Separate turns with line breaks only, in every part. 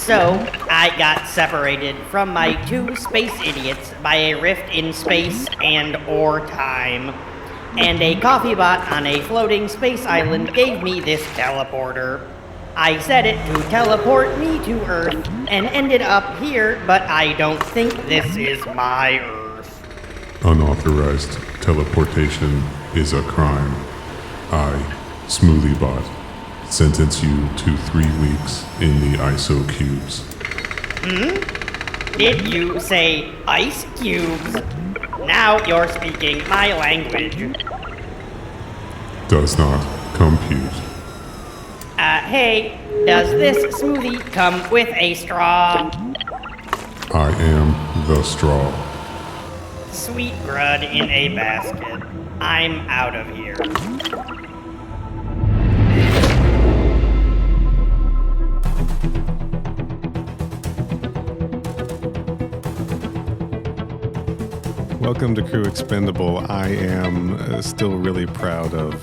So, I got separated from my two space idiots by a rift in space and or time. And a coffee bot on a floating space island gave me this teleporter. I set it to teleport me to Earth and ended up here, but I don't think this is my Earth.
Unauthorized teleportation is a crime. I, SmoothieBot, sentence you to 3 weeks in the ISO cubes.
Did you say ice cubes? Now you're speaking my language.
Does not compute.
Hey, does this smoothie come with a straw?
I am the straw.
Sweet grud in a basket. I'm out of here.
Welcome to Crew Expendable. I am still really proud of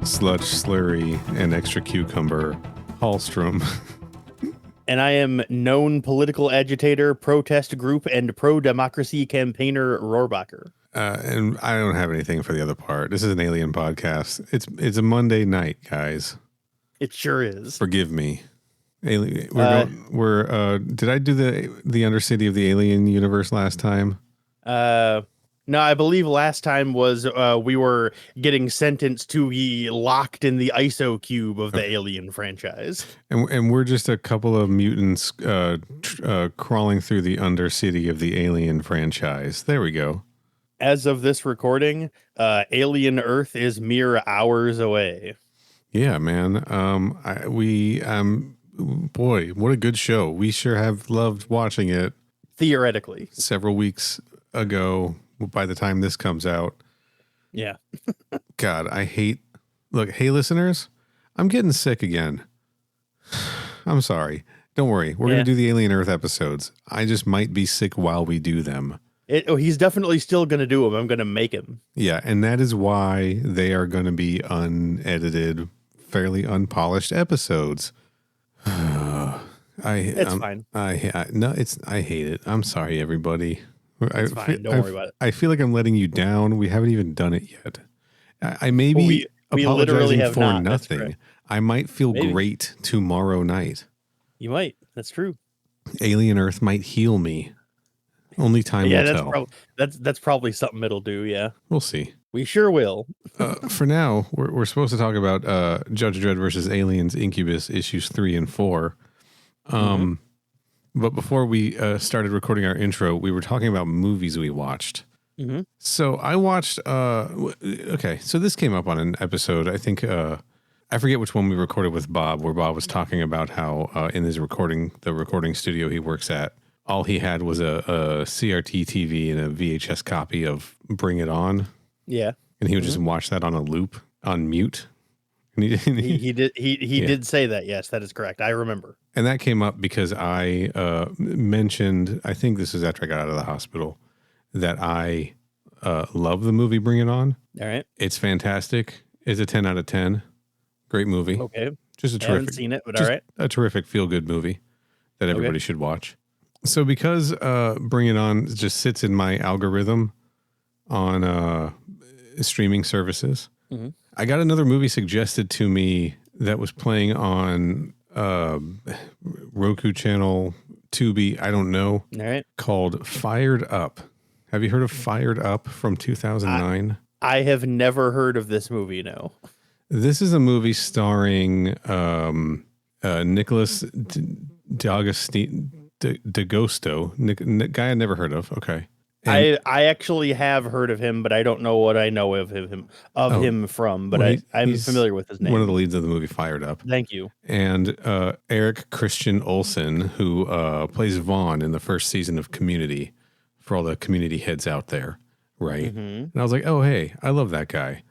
Sludge Slurry and Extra Cucumber Hallstrom.
And I am known political agitator, protest group, and pro-democracy campaigner Rohrbacher.
And I don't have anything for the other part. This is an alien podcast. It's a Monday night, guys.
It sure is.
Forgive me. Did I do the Undercity of the Alien universe last time?
No, I believe last time was we were getting sentenced to be locked in the ISO cube of the Alien franchise.
And we're just a couple of mutants crawling through the Undercity of the Alien franchise. There we go.
As of this recording, Alien Earth is mere hours away.
Yeah, man. Boy, what a good show. We sure have loved watching it.
Theoretically.
Several weeks ago, by the time this comes out.
Yeah.
God, look, hey listeners, I'm getting sick again. I'm sorry. Don't worry. We're going to do the Alien Earth episodes. I just might be sick while we do them.
He's definitely still going to do them. I'm going to make him.
Yeah, and that is why they are going to be unedited, fairly unpolished episodes.
It's fine.
I hate it. I'm sorry, everybody.
It's fine. Don't worry about it.
I feel like I'm letting you down. We haven't even done it yet. I may be
we literally
apologizing
have
for
not.
nothing. I might feel great tomorrow night.
You might. That's true.
Alien Earth might heal me. Only time will tell.
That's probably something it'll do. Yeah,
we'll see.
We sure will.
For now, we're supposed to talk about Judge Dredd versus Aliens Incubus issues 3 and 4. But before we started recording our intro, we were talking about movies we watched.
Mm-hmm.
So I watched, so this came up on an episode, I think, I forget which one we recorded with Bob, where Bob was talking about how in his the recording studio he works at, all he had was a CRT TV and a VHS copy of Bring It On.
Yeah.
And he would just watch that on a loop, on mute. And
he did say that. Yes, that is correct. I remember.
And that came up because I mentioned, I think this is after I got out of the hospital, that I love the movie Bring It On.
All right.
It's fantastic. It's a 10 out of 10. Great movie.
Okay.
Just a terrific.
I haven't seen it, but all right.
A terrific feel-good movie that everybody should watch. So because Bring It On just sits in my algorithm on streaming services, I got another movie suggested to me that was playing on Roku channel, Tubi, I don't know, called Fired Up. Have you heard of Fired Up from 2009?
I have never heard of this movie, no.
This is a movie starring Nicholas D'Agosto, guy I never heard of. Okay.
And I actually have heard of him, but I don't know what I know of him from. But I'm familiar with his name.
One of the leads of the movie Fired Up.
Thank you.
And Eric Christian Olsen, who plays Vaughn in the first season of Community, for all the Community heads out there, right? Mm-hmm. And I was like, oh, hey, I love that guy.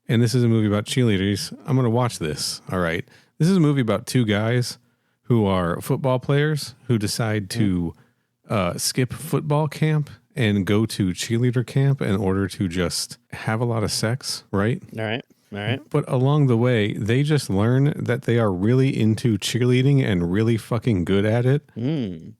And this is a movie about cheerleaders. I'm going to watch this. All right. This is a movie about two guys who are football players who decide to skip football camp and go to cheerleader camp in order to just have a lot of sex, right?
All right. All right.
But along the way, they just learn that they are really into cheerleading and really fucking good at it.
Mm.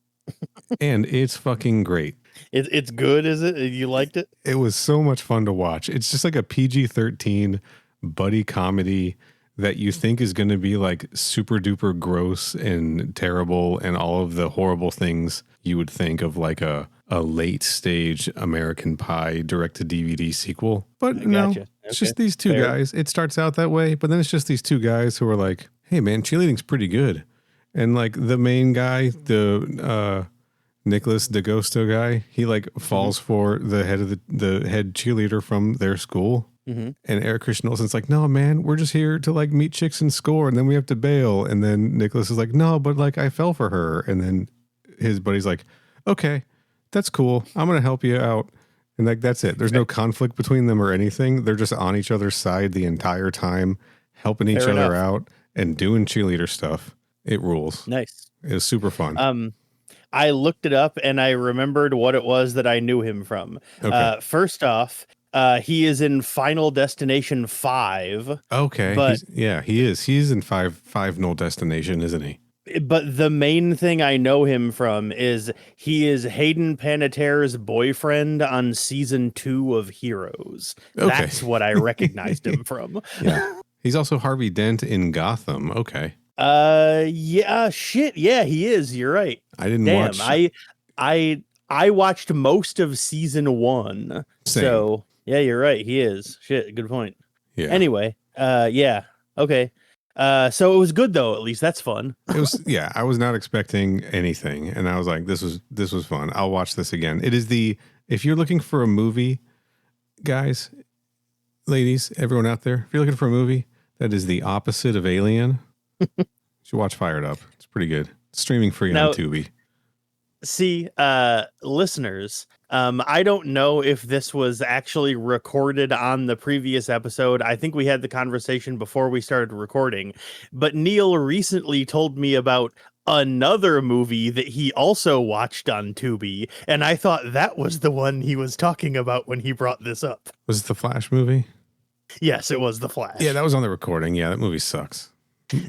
And it's fucking great.
It's good, is it? You liked it?
It was so much fun to watch. It's just like a PG-13 buddy comedy that you think is going to be like super duper gross and terrible and all of the horrible things you would think of like a late stage American Pie direct to DVD sequel. But no,
Gotcha.
it's
Okay.
just these two
Fair.
guys. It starts out that way, but then it's just these two guys who are like, hey man, cheerleading's pretty good. And like the main guy, the Nicholas DeGosto guy, he like falls for the head of the head cheerleader from their school.
Mm-hmm.
And Eric Christian Olsen's like, no, man, we're just here to like meet chicks and score, and then we have to bail. And then Nicholas is like, no, but like I fell for her. And then his buddy's like, okay, that's cool. I'm gonna help you out. And like that's it. There's no conflict between them or anything. They're just on each other's side the entire time, helping each
Fair
other
enough.
out and doing cheerleader stuff. It rules.
Nice.
It was super fun.
I looked it up and I remembered what it was that I knew him from.
Okay.
First off, he is in Final Destination 5.
Okay.
but-
he is. He's in Final Destination, isn't he?
But the main thing I know him from is he is Hayden Panettiere's boyfriend on season 2 of Heroes.
Okay.
That's what I recognized him from.
Yeah. He's also Harvey Dent in Gotham. Okay.
Yeah, shit. Yeah, he is. You're right.
I didn't
Damn,
watch.
I watched most of season 1.
Same.
So yeah, you're right. He is. Shit, good point.
Yeah.
Anyway, yeah. Okay. So it was good though, at least. That's fun.
It was, yeah, I was not expecting anything. And I was like, this was fun. I'll watch this again. It is if you're looking for a movie, guys, ladies, everyone out there, if you're looking for a movie that is the opposite of Alien, you should watch Fired Up. It's pretty good. It's streaming free
Now-
on Tubi.
See, listeners, I don't know if this was actually recorded on the previous episode. I think we had the conversation before we started recording, but Neil recently told me about another movie that he also watched on Tubi, and I thought that was the one he was talking about when he brought this up.
Was it the Flash movie?
Yes, it was The Flash.
Yeah, that was on the recording. Yeah, that movie sucks.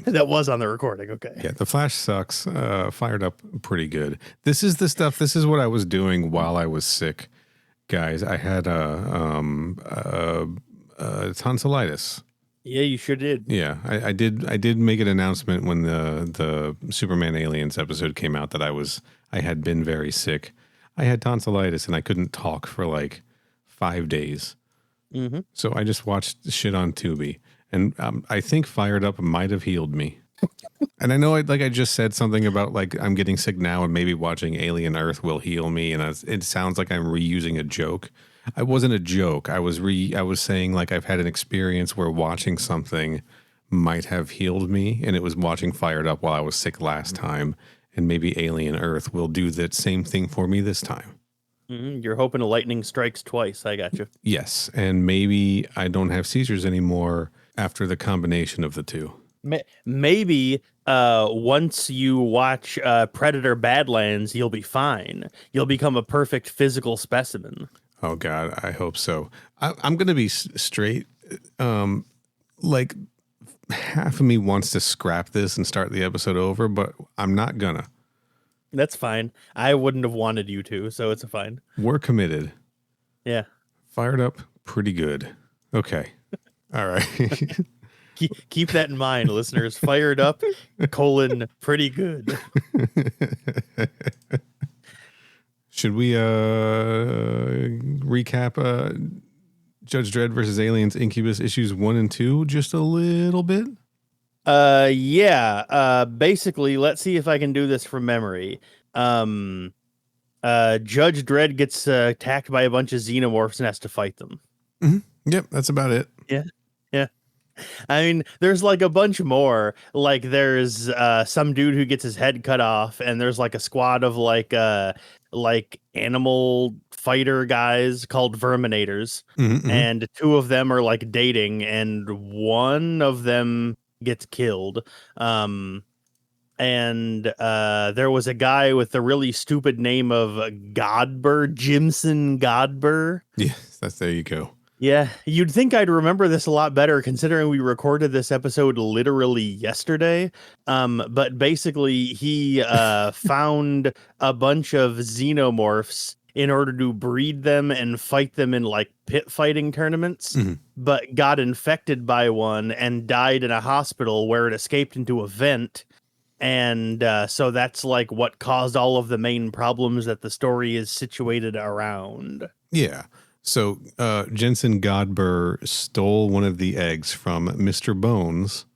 That was on the recording. Okay.
Yeah, The Flash sucks. Fired Up pretty good. This is the stuff. This is what I was doing while I was sick, guys. I had tonsillitis.
Yeah, you sure did.
Yeah, I did make an announcement when the Superman Aliens episode came out that I had been very sick. I had tonsillitis and I couldn't talk for like 5 days.
Mm-hmm.
So I just watched shit on Tubi. And I think Fired Up might have healed me. And I know I just said something about like I'm getting sick now and maybe watching Alien Earth will heal me. And it sounds like I'm reusing a joke. I wasn't a joke. I was saying like I've had an experience where watching something might have healed me. And it was watching Fired Up while I was sick last time. And maybe Alien Earth will do that same thing for me this time.
Mm-hmm. You're hoping a lightning strikes twice. I got you.
Yes. And maybe I don't have seizures anymore after the combination of the two.
Maybe once you watch Predator Badlands, you'll be fine. You'll become a perfect physical specimen.
Oh God, I hope so. I'm going to be straight. Like half of me wants to scrap this and start the episode over, but I'm not gonna.
That's fine. I wouldn't have wanted you to, so it's fine.
We're committed.
Yeah.
Fired Up, pretty good. Okay. All right.
Keep that in mind, listeners. Fired Up, pretty good.
Should we recap Judge Dredd versus Aliens Incubus issues 1 and 2 just a little bit?
Yeah. Basically, let's see if I can do this from memory. Judge Dredd gets attacked by a bunch of xenomorphs and has to fight them.
Mm-hmm. Yep, that's about it.
Yeah. I mean, there's like a bunch more. Like there's some dude who gets his head cut off, and there's like a squad of like animal fighter guys called Verminators,
Mm-hmm.
and 2 of them are like dating, and one of them gets killed. And there was a guy with the really stupid name of Godber, Jimson Godber.
Yes, there you go.
Yeah, you'd think I'd remember this a lot better considering we recorded this episode literally yesterday. But basically he found a bunch of xenomorphs in order to breed them and fight them in like pit fighting tournaments, but got infected by one and died in a hospital where it escaped into a vent. And so that's like what caused all of the main problems that the story is situated around.
Yeah. So Jensen Godber stole one of the eggs from Mr. Bones.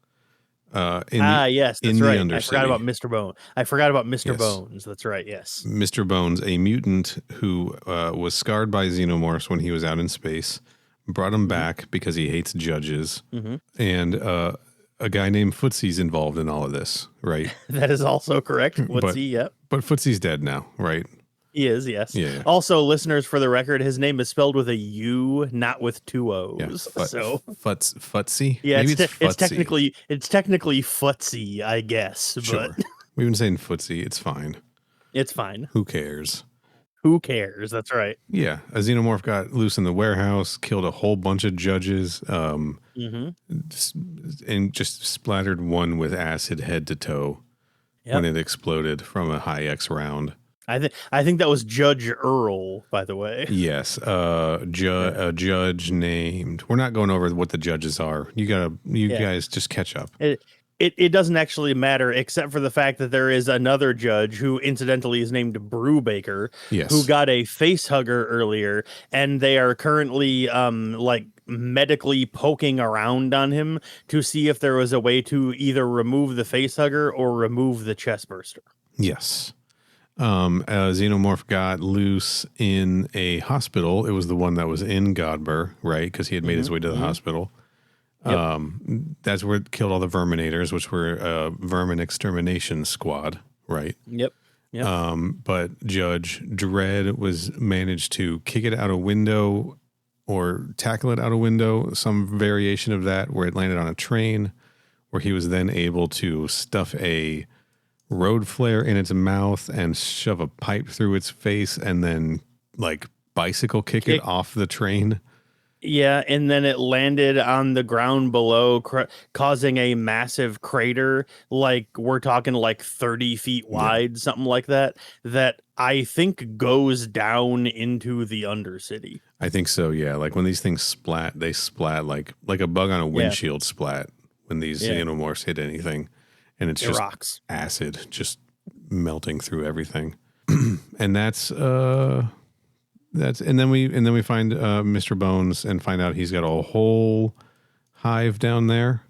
Yes, that's right.
Undercity.
I forgot about Mr. Bone. I forgot about Mr.
Yes.
Bones. That's right. Yes.
Mr. Bones, a mutant who was scarred by xenomorphs when he was out in space, brought him back because he hates judges. And a guy named Footsie's involved in all of this, right?
That is also correct. What's he? Yep.
But Footsie's dead now, right?
He is, yes.
Yeah.
Also, listeners, for the record, his name is spelled with a U, not with two O's.
Yeah,
so
Futsie?
yeah,
Maybe
it's
Futsie.
technically Footsie, I guess.
Sure.
But
We've been saying Footsie. It's fine.
it's fine.
Who cares?
Who cares? That's right.
Yeah, a xenomorph got loose in the warehouse, killed a whole bunch of judges, and just splattered one with acid head to toe when it exploded from a high X round.
I think that was Judge Earl, by the way.
Yes, a judge named. We're not going over what the judges are. You guys just catch up.
It doesn't actually matter, except for the fact that there is another judge who incidentally is named Brubaker, who got a face hugger earlier, and they are currently like medically poking around on him to see if there was a way to either remove the face hugger or remove the chest burster.
Yes. A xenomorph got loose in a hospital. It was the one that was in Godber, right? Because he had made his way to the hospital. Yep. That's where it killed all the Verminators, which were a vermin extermination squad, right?
Yep.
But Judge Dredd was managed to kick it out a window or tackle it out a window, some variation of that, where it landed on a train, where he was then able to stuff a road flare in its mouth and shove a pipe through its face and then like bicycle kick it off the train.
Yeah, and then it landed on the ground below, causing a massive crater, like we're talking like 30 feet wide, something like that, that I think goes down into the Undercity.
I think so, yeah. Like when these things splat, they splat like a bug on a windshield splat when these xenomorphs hit anything. And it's just
rocks.
Acid just melting through everything. And that's and then we find Mr. Bones and find out he's got a whole hive down there,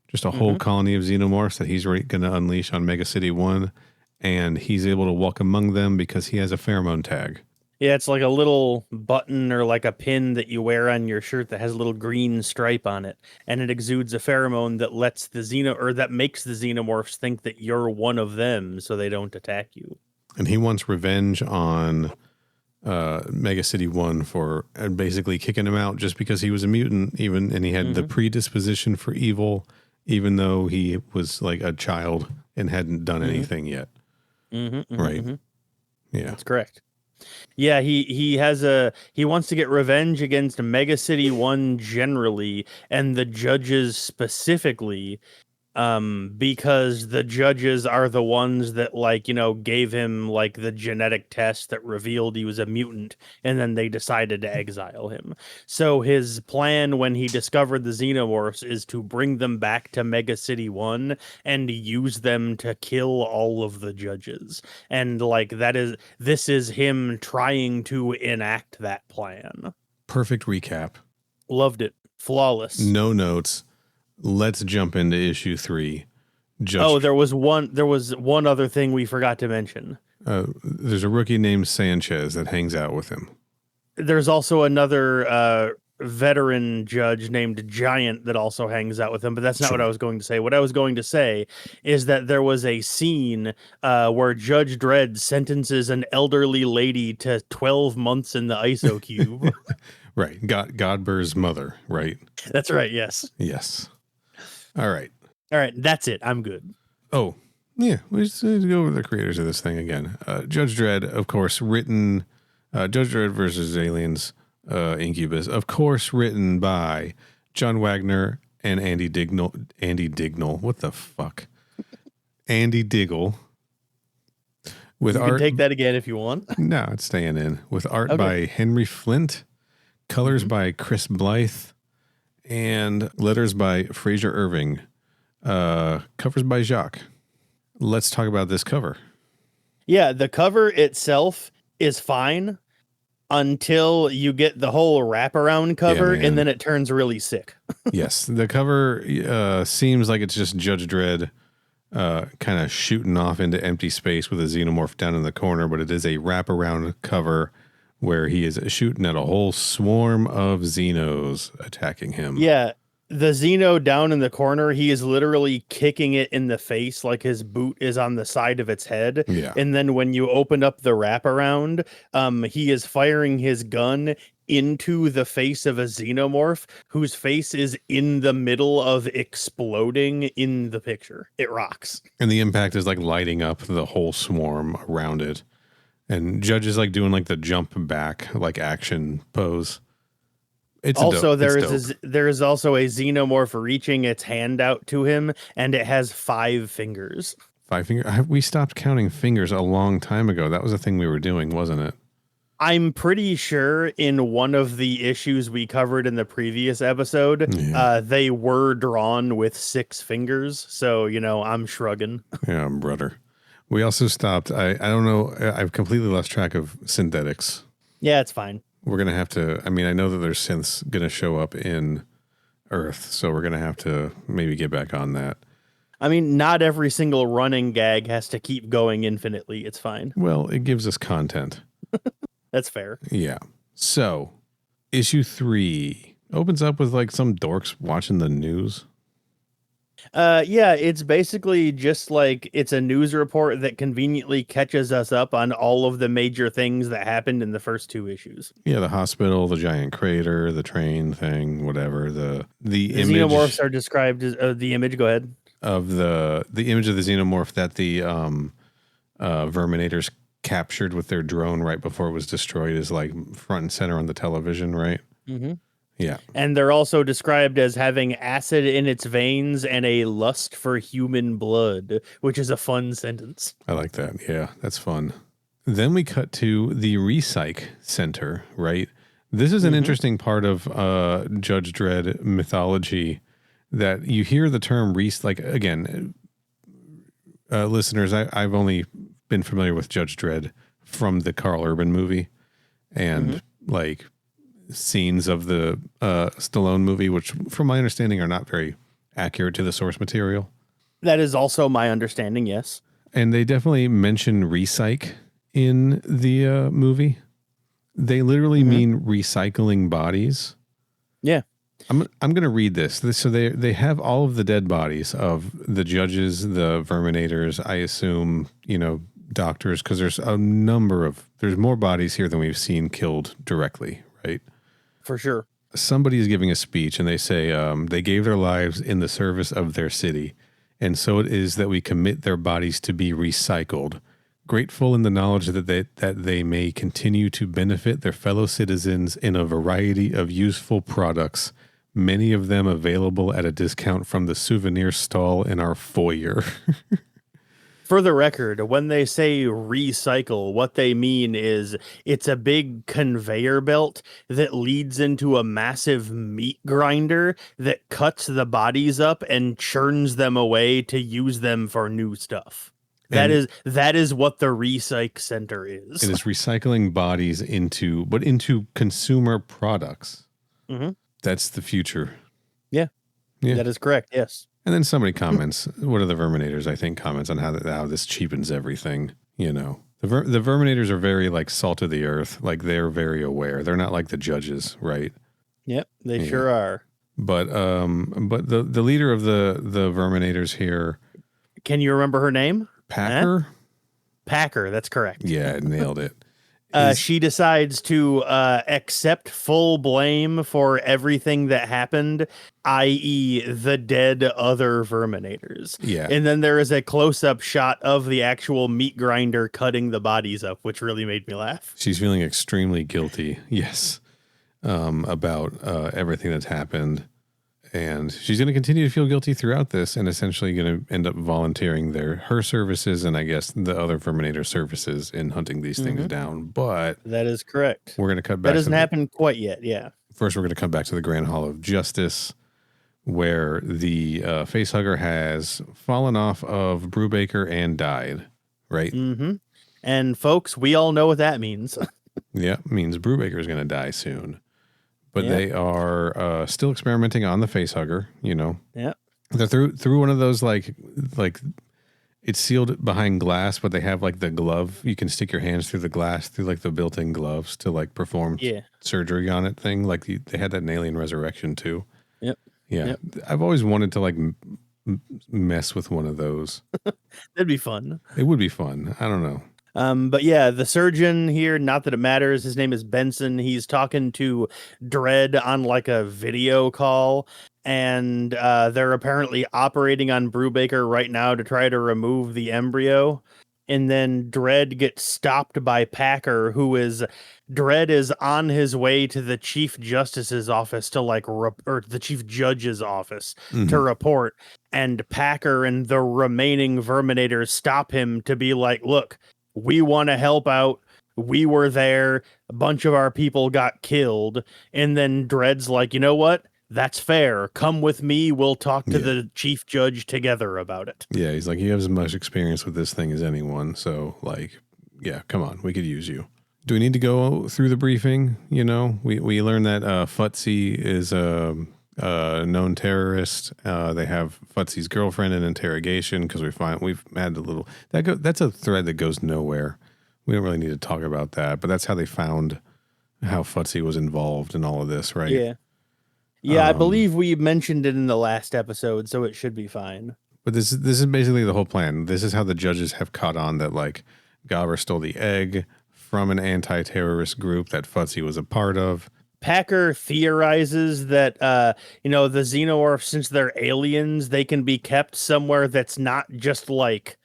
just a whole colony of xenomorphs that he's going to unleash on Mega City 1, and he's able to walk among them because he has a pheromone tag.
Yeah, it's like a little button or like a pin that you wear on your shirt that has a little green stripe on it, and it exudes a pheromone that lets that makes the xenomorphs think that you're one of them, so they don't attack you.
And he wants revenge on Mega City 1 for basically kicking him out just because he was a mutant, and he had the predisposition for evil, even though he was like a child and hadn't done anything yet. Right? Yeah,
that's correct. Yeah, he wants to get revenge against Mega City 1 generally, and the judges specifically, because the judges are the ones that gave him like the genetic test that revealed he was a mutant, and then they decided to exile him. So his plan when he discovered the xenomorphs is to bring them back to Mega City 1 and use them to kill all of the judges. And this is him trying to enact that plan.
Perfect recap.
Loved it. Flawless.
No notes. Let's jump into issue 3.
There was one other thing we forgot to mention.
There's a rookie named Sanchez that hangs out with him.
There's also another veteran judge named Giant that also hangs out with him, but that's not what I was going to say. What I was going to say is that there was a scene where Judge Dredd sentences an elderly lady to 12 months in the ISO cube.
Right. Godber's mother, right?
That's right, yes.
Yes. All right.
That's it. I'm good.
Oh, yeah. Let's go over the creators of this thing again. Judge Dredd, of course, written Judge Dredd versus Aliens, Incubus, of course, written by John Wagner and Andy Dignall. What the fuck? Andy Diggle. With
You can take that again if you want.
No, it's staying in. With art by Henry Flint, colors by Chris Blythe, and letters by Fraser Irving. Covers by Jacques. Let's talk about this cover.
Yeah, the cover itself is fine until you get the whole wraparound cover, and then it turns really sick.
Yes, the cover seems like it's just Judge Dredd kind of shooting off into empty space with a xenomorph down in the corner, but it is a wraparound cover where he is shooting at a whole swarm of xenos attacking him.
Yeah, the xeno down in the corner, he is literally kicking it in the face like his boot is on the side of its head.
Yeah.
And then when you open up the wraparound, he is firing his gun into the face of a xenomorph whose face is in the middle of exploding in the picture. It rocks.
And the impact is like lighting up the whole swarm around it. And Judge is like doing like the jump back, like action pose. It's
also
there
there is also a xenomorph reaching its hand out to him, and it has 5 fingers.
5 fingers? We stopped counting fingers a long time ago. That was a thing we were doing, wasn't it?
I'm pretty sure in one of the issues we covered in the previous episode, they were drawn with 6 fingers. So, I'm shrugging.
Yeah, brother. We also stopped. I don't know. I've completely lost track of synthetics.
Yeah, it's fine.
We're going to have to. I mean, I know that there's synths going to show up in Earth. So we're going to have to maybe get back on that.
I mean, not every single running gag has to keep going infinitely. It's fine.
Well, it gives us content.
That's fair.
Yeah. So, issue 3 opens up with like some dorks watching the news.
Yeah, it's basically just like it's a news report that conveniently catches us up on all of the major things that happened in the first 2 issues.
Yeah, the hospital, the giant crater, the train thing, whatever. The image
xenomorphs are described as the image. Go ahead.
Of the image of the xenomorph that the Verminators captured with their drone right before it was destroyed is like front and center on the television, right?
Mm-hmm.
Yeah.
And they're also described as having acid in its veins and a lust for human blood, which is a fun sentence.
I like that. Yeah, that's fun. Then we cut to the Recyc Center, right? This is an interesting part of Judge Dredd mythology that you hear the term again, listeners, I've only been familiar with Judge Dredd from the Carl Urban movie and like scenes of the Stallone movie, which from my understanding are not very accurate to the source material.
That is also my understanding, yes.
And they definitely mention recyc in the movie. They literally mean recycling bodies.
Yeah.
I'm going to read this. So they have all of the dead bodies of the judges, the Verminators, I assume, doctors, because there's there's more bodies here than we've seen killed directly, right?
For sure.
Somebody is giving a speech and they say they gave their lives in the service of their city. And so it is that we commit their bodies to be recycled, grateful in the knowledge that they may continue to benefit their fellow citizens in a variety of useful products, many of them available at a discount from the souvenir stall in our foyer.
For the record, when they say recycle, what they mean is it's a big conveyor belt that leads into a massive meat grinder that cuts the bodies up and churns them away to use them for new stuff. That is what the Recyc Center is.
It is recycling bodies into consumer products.
Mm-hmm.
That's the future.
Yeah, that is correct. Yes.
And then somebody comments, what are the Verminators, I think, comments on how this cheapens everything. The Verminators are very like salt of the earth. Like they're very aware. They're not like the judges, right?
Yep, they sure are.
But the leader of the Verminators here.
Can you remember her name?
Packer?
Packer, that's correct.
Yeah, nailed it.
She decides to accept full blame for everything that happened, i.e. the dead other Verminators.
Yeah.
And then there is a close-up shot of the actual meat grinder cutting the bodies up, which really made me laugh.
She's feeling extremely guilty. Yes. about everything that's happened. And she's going to continue to feel guilty throughout this and essentially going to end up volunteering her services and I guess the other Verminator services in hunting these things down. But
that is correct.
We're going to cut back.
That doesn't happen quite yet. Yeah.
First, we're going to come back to the Grand Hall of Justice, where the facehugger has fallen off of Brubaker and died, right?
Mm-hmm. And folks, we all know what that means.
Yeah, means Brubaker is going to die soon. But they are still experimenting on the facehugger, you know.
Yeah.
They're through one of those like it's sealed behind glass, but they have like the glove. You can stick your hands through the glass through like the built-in gloves to like perform surgery on it thing. Like they had that in Alien Resurrection too.
Yep.
Yeah.
Yep.
I've always wanted to like mess with one of those.
That'd be fun.
It would be fun. I don't know.
But yeah, the surgeon here, not that it matters, his name is Benson. He's talking to Dredd on like a video call, and they're apparently operating on Brubaker right now to try to remove the embryo. And then Dredd gets stopped by Packer, Dredd is on his way to the Chief Justice's office to or the Chief Judge's office to report. And Packer and the remaining Verminators stop him to be like, look, we want to help out. We were there. A bunch of our people got killed. And then Dredd's like, you know what? That's fair. Come with me. We'll talk to the chief judge together about it. Yeah,
he's like, you have as much experience with this thing as anyone. So, like, yeah, come on. We could use you. Do we need to go through the briefing? You know, we learned that Futzy is a known terrorist. They have Futzy's girlfriend in interrogation because we've had a little that's a thread that goes nowhere. We don't really need to talk about that, but that's how they found how Futzy was involved in all of this, right?
Yeah, I believe we mentioned it in the last episode, so it should be fine.
But this is basically the whole plan. This is how the judges have caught on that like Galver stole the egg from an anti-terrorist group that Futzy was a part of.
Packer theorizes that, the xenomorphs, since they're aliens, they can be kept somewhere that's not just like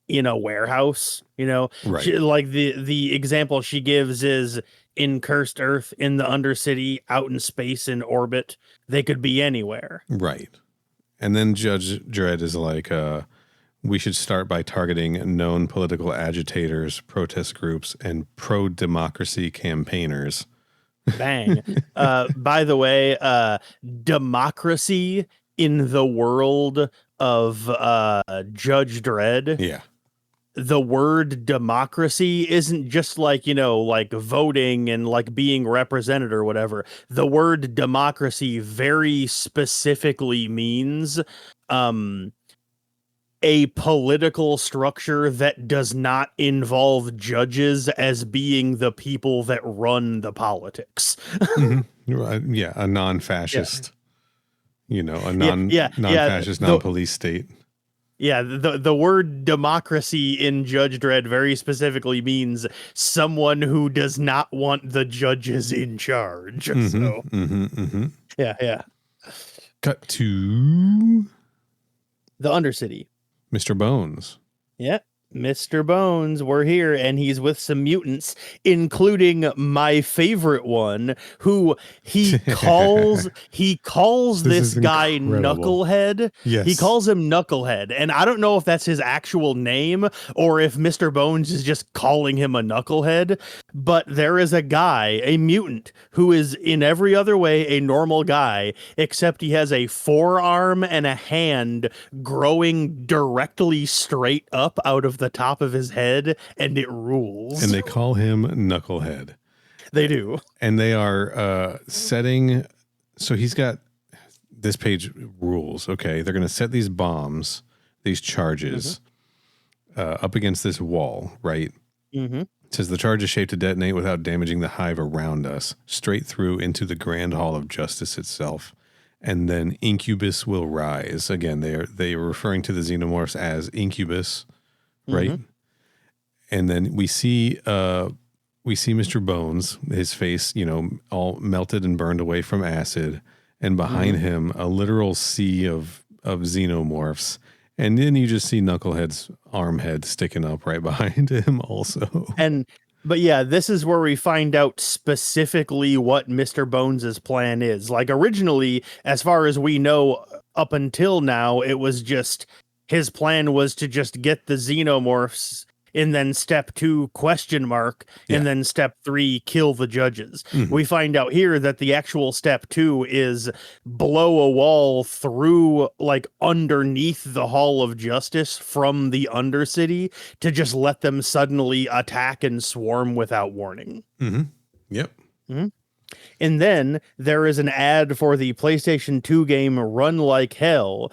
in a warehouse, Right. Like the example she gives is in Cursed Earth, in the Undercity, out in space, in orbit. They could be anywhere.
Right. And then Judge Dredd is like, we should start by targeting known political agitators, protest groups, and pro-democracy campaigners.
Bang. By the way, democracy in the world of Judge Dredd.
Yeah.
The word democracy isn't just like voting and like being represented or whatever. The word democracy very specifically means a political structure that does not involve judges as being the people that run the politics.
Right. Yeah, a non-fascist. A non-fascist, non-police state.
Yeah, the word democracy in Judge Dredd very specifically means someone who does not want the judges in charge. Yeah.
Cut to
the Undercity.
Mr. Bones.
Yeah. Mr. Bones, we're here, and he's with some mutants, including my favorite one, who he calls this guy incredible. Knucklehead.
Yes.
He calls him Knucklehead, and I don't know if that's his actual name or if Mr. Bones is just calling him a knucklehead, but there is a guy, a mutant, who is in every other way a normal guy, except he has a forearm and a hand growing directly straight up out of the top of his head, and it rules.
And they call him Knucklehead.
They do.
And they are setting, so he's got, this page rules, okay? They're going to set these bombs, these charges, up against this wall, right? It says the charge is shaped to detonate without damaging the hive around us, straight through into the Grand Hall of Justice itself. And then Incubus will rise. Again, they are referring to the xenomorphs as Incubus, right? And then we see Mr. Bones, his face, all melted and burned away from acid, and behind him a literal sea of xenomorphs. And then you just see Knucklehead's arm head sticking up right behind him also.
And But yeah, this is where we find out specifically what Mr. Bones' plan is. Like originally, as far as we know, up until now, it was just his plan was to just get the xenomorphs, and then step 2 ? And then step 3 kill the judges. We find out here that the actual step 2 is blow a wall through like underneath the Hall of Justice from the Undercity to just let them suddenly attack and swarm without warning.
Yep.
And then there is an ad for the PlayStation 2 game Run Like Hell,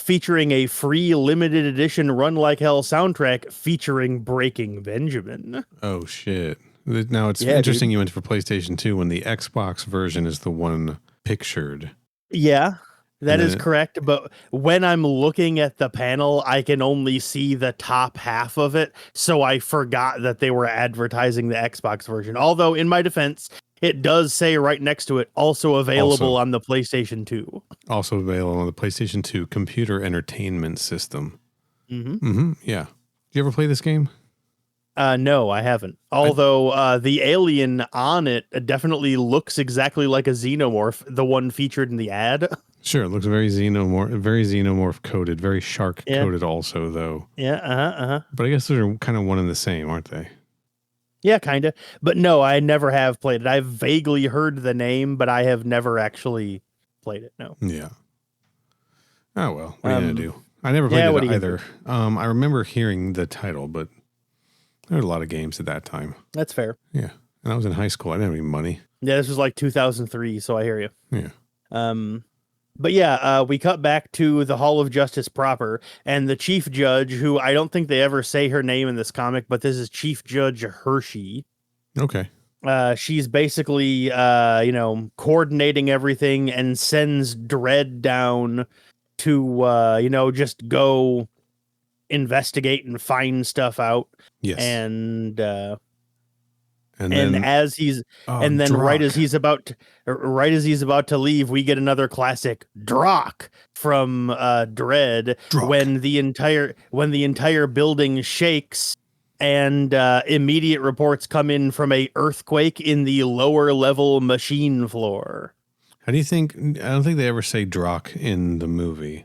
featuring a free limited edition Run Like Hell soundtrack featuring Breaking Benjamin.
Oh, shit. Now, it's
Yeah,
interesting
dude.
you went for PlayStation 2 when the Xbox version is the one pictured.
Yeah, that
And
is
then-
correct. But when I'm looking at the panel, I can only see the top half of it. So I forgot that they were advertising the Xbox version. Although, in my defense, it does say right next to it, also available on the PlayStation 2.
Also available on the PlayStation 2 computer entertainment system. Yeah. You ever play this game?
No, I haven't. Although the alien on it definitely looks exactly like a xenomorph, the one featured in the ad.
Sure, it looks very xenomorph coded, very shark coded also, though.
Yeah,
But I guess those are kind of one and the same, aren't they?
Yeah, kind of. But no, I never have played it. I've vaguely heard the name, but I have never actually played it. No.
Yeah. Oh, well, what are you going to do? I never played it either. I remember hearing the title, but there were a lot of games at that time.
That's fair.
Yeah. And I was in high school. I didn't have any money.
Yeah, this was like 2003, so I hear you.
Yeah.
But yeah, we cut back to the Hall of Justice proper, and the chief judge, who I don't think they ever say her name in this comic, but this is Chief Judge Hershey.
Okay.
She's basically, coordinating everything and sends Dredd down to, just go investigate and find stuff out.
Yes.
And
then,
as he's right as he's about to leave, we get another classic Drock from Dredd.
Drock.
when the entire building shakes and immediate reports come in from a earthquake in the lower level machine floor.
How do you think? I don't think they ever say Drock in the movie.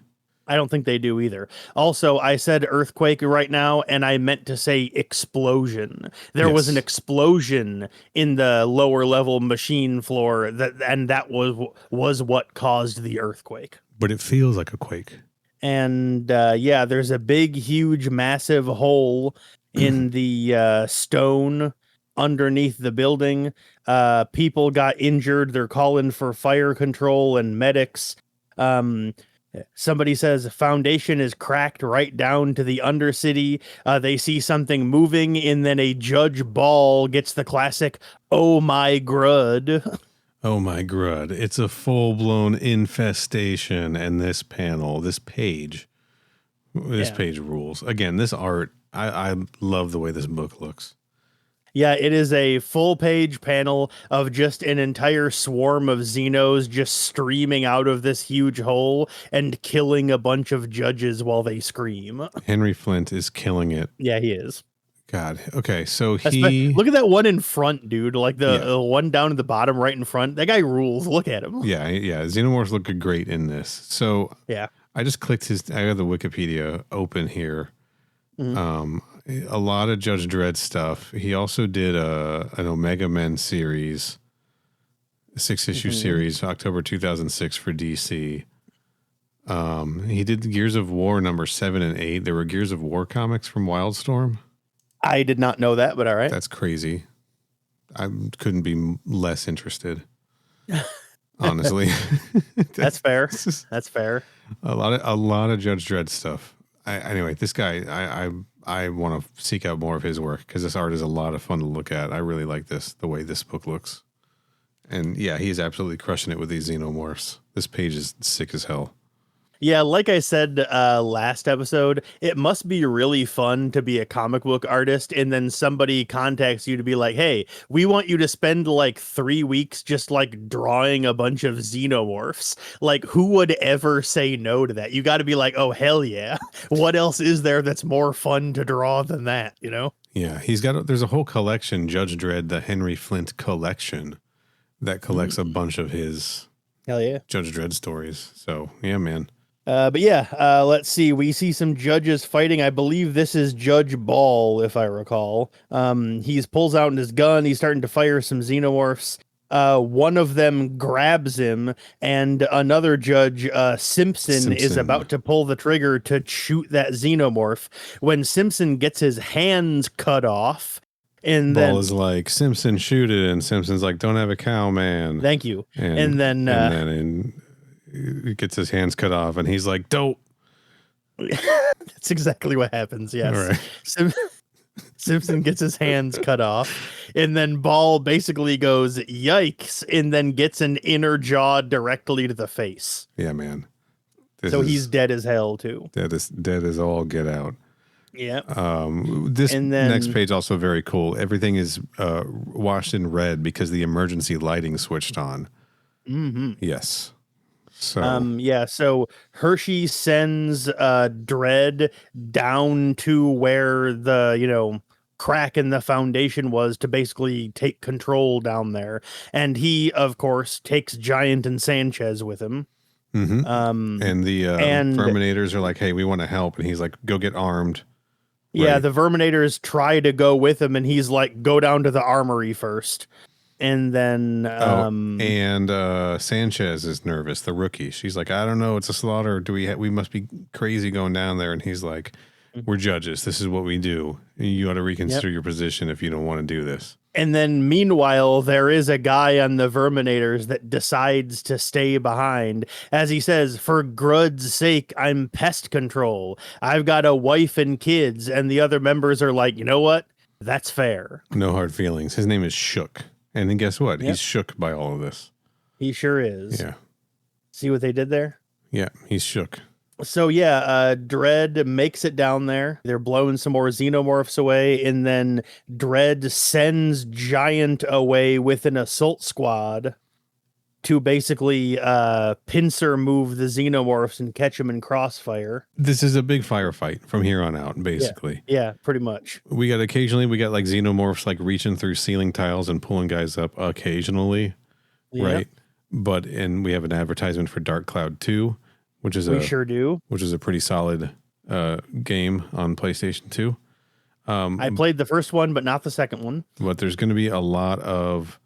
I don't think they do either. Also, I said earthquake right now, and I meant to say explosion. There was an explosion in the lower level machine floor, and that was what caused the earthquake.
But it feels like a quake.
And there's a big, huge, massive hole in the stone underneath the building. People got injured. They're calling for fire control and medics. Somebody says foundation is cracked right down to the Undercity. They see something moving, and then a Judge Ball gets the classic, "Oh my grud."
Oh my grud. It's a full-blown infestation. And this page rules. Again, this art, I love the way this book looks.
Yeah, it is a full-page panel of just an entire swarm of Xenos just streaming out of this huge hole and killing a bunch of judges while they scream.
Henry Flint is killing it.
Yeah, he is.
God. Okay, so
Look at that one in front, dude. Like the one down at the bottom right in front. That guy rules. Look at him.
Yeah. Xenomorphs look great in this. So
yeah,
I just clicked I have the Wikipedia open here. A lot of Judge Dredd stuff. He also did an Omega Men series, a 6-issue series, October 2006 for DC. He did Gears of War number 7 and 8. There were Gears of War comics from Wildstorm.
I did not know that, but all right.
That's crazy. I couldn't be less interested. Honestly.
That's fair. That's fair.
A lot of Judge Dredd stuff. Anyway, this guy, I want to seek out more of his work because this art is a lot of fun to look at. I really like the way this book looks. And yeah, he's absolutely crushing it with these xenomorphs. This page is sick as hell.
Yeah, like I said last episode, it must be really fun to be a comic book artist, and then somebody contacts you to be like, hey, we want you to spend like 3 weeks just like drawing a bunch of xenomorphs. Like, who would ever say no to that? You got to be like, oh, hell yeah. What else is there that's more fun to draw than that, you know?
Yeah, there's a whole collection, Judge Dredd, the Henry Flint collection, that collects a bunch of his
Hell yeah.
Judge Dredd stories. So, yeah, man.
But yeah, let's see. We see some judges fighting. I believe this is Judge Ball, if I recall. He pulls out his gun. He's starting to fire some xenomorphs. One of them grabs him, and another judge, Simpson, is about to pull the trigger to shoot that xenomorph when Simpson gets his hands cut off. And
Ball is like, Simpson, shoot it. And Simpson's like, don't have a cow, man.
Thank you. And then
he gets his hands cut off, and he's like, dope.
That's exactly what happens. Yes.
All right.
Simpson gets his hands cut off, and then Ball basically goes, yikes, and then gets an inner jaw directly to the face.
Yeah, man.
He's dead as hell, too.
Dead as all get out.
Yeah.
This next page also very cool. Everything is washed in red because the emergency lighting switched on.
Mm-hmm.
Yes. So
so Hershey sends Dredd down to where the crack in the foundation was to basically take control down there, and he of course takes Giant and Sanchez with him.
Mm-hmm. And the Verminators are like, hey, we want to help, and he's like, go get armed.
Yeah,
right.
The Verminators try to go with him, and he's like, go down to the armory first. And then
Sanchez is nervous, the rookie. She's like, I don't know, it's a slaughter. We must be crazy going down there. And he's like, we're judges. This is what we do. You ought to reconsider your position if you don't want to do this.
And then meanwhile, there is a guy on the Verminators that decides to stay behind. As he says, for Grud's sake, I'm pest control. I've got a wife and kids. And the other members are like, you know what? That's fair.
No hard feelings. His name is Shook. And then guess what? Yep. He's shook by all of this.
He sure is.
Yeah.
See what they did there?
Yeah, he's shook.
So Dredd makes it down there. They're blowing some more xenomorphs away, and then Dredd sends Giant away with an assault squad to basically pincer move the xenomorphs and catch them in crossfire.
This is a big firefight from here on out, basically.
Yeah, pretty much.
We got like xenomorphs like reaching through ceiling tiles and pulling guys up occasionally, right? And we have an advertisement for Dark Cloud 2, which is
sure do.
Which is a pretty solid game on PlayStation 2.
I played the first one, but not the second one.
But there's going to be a lot of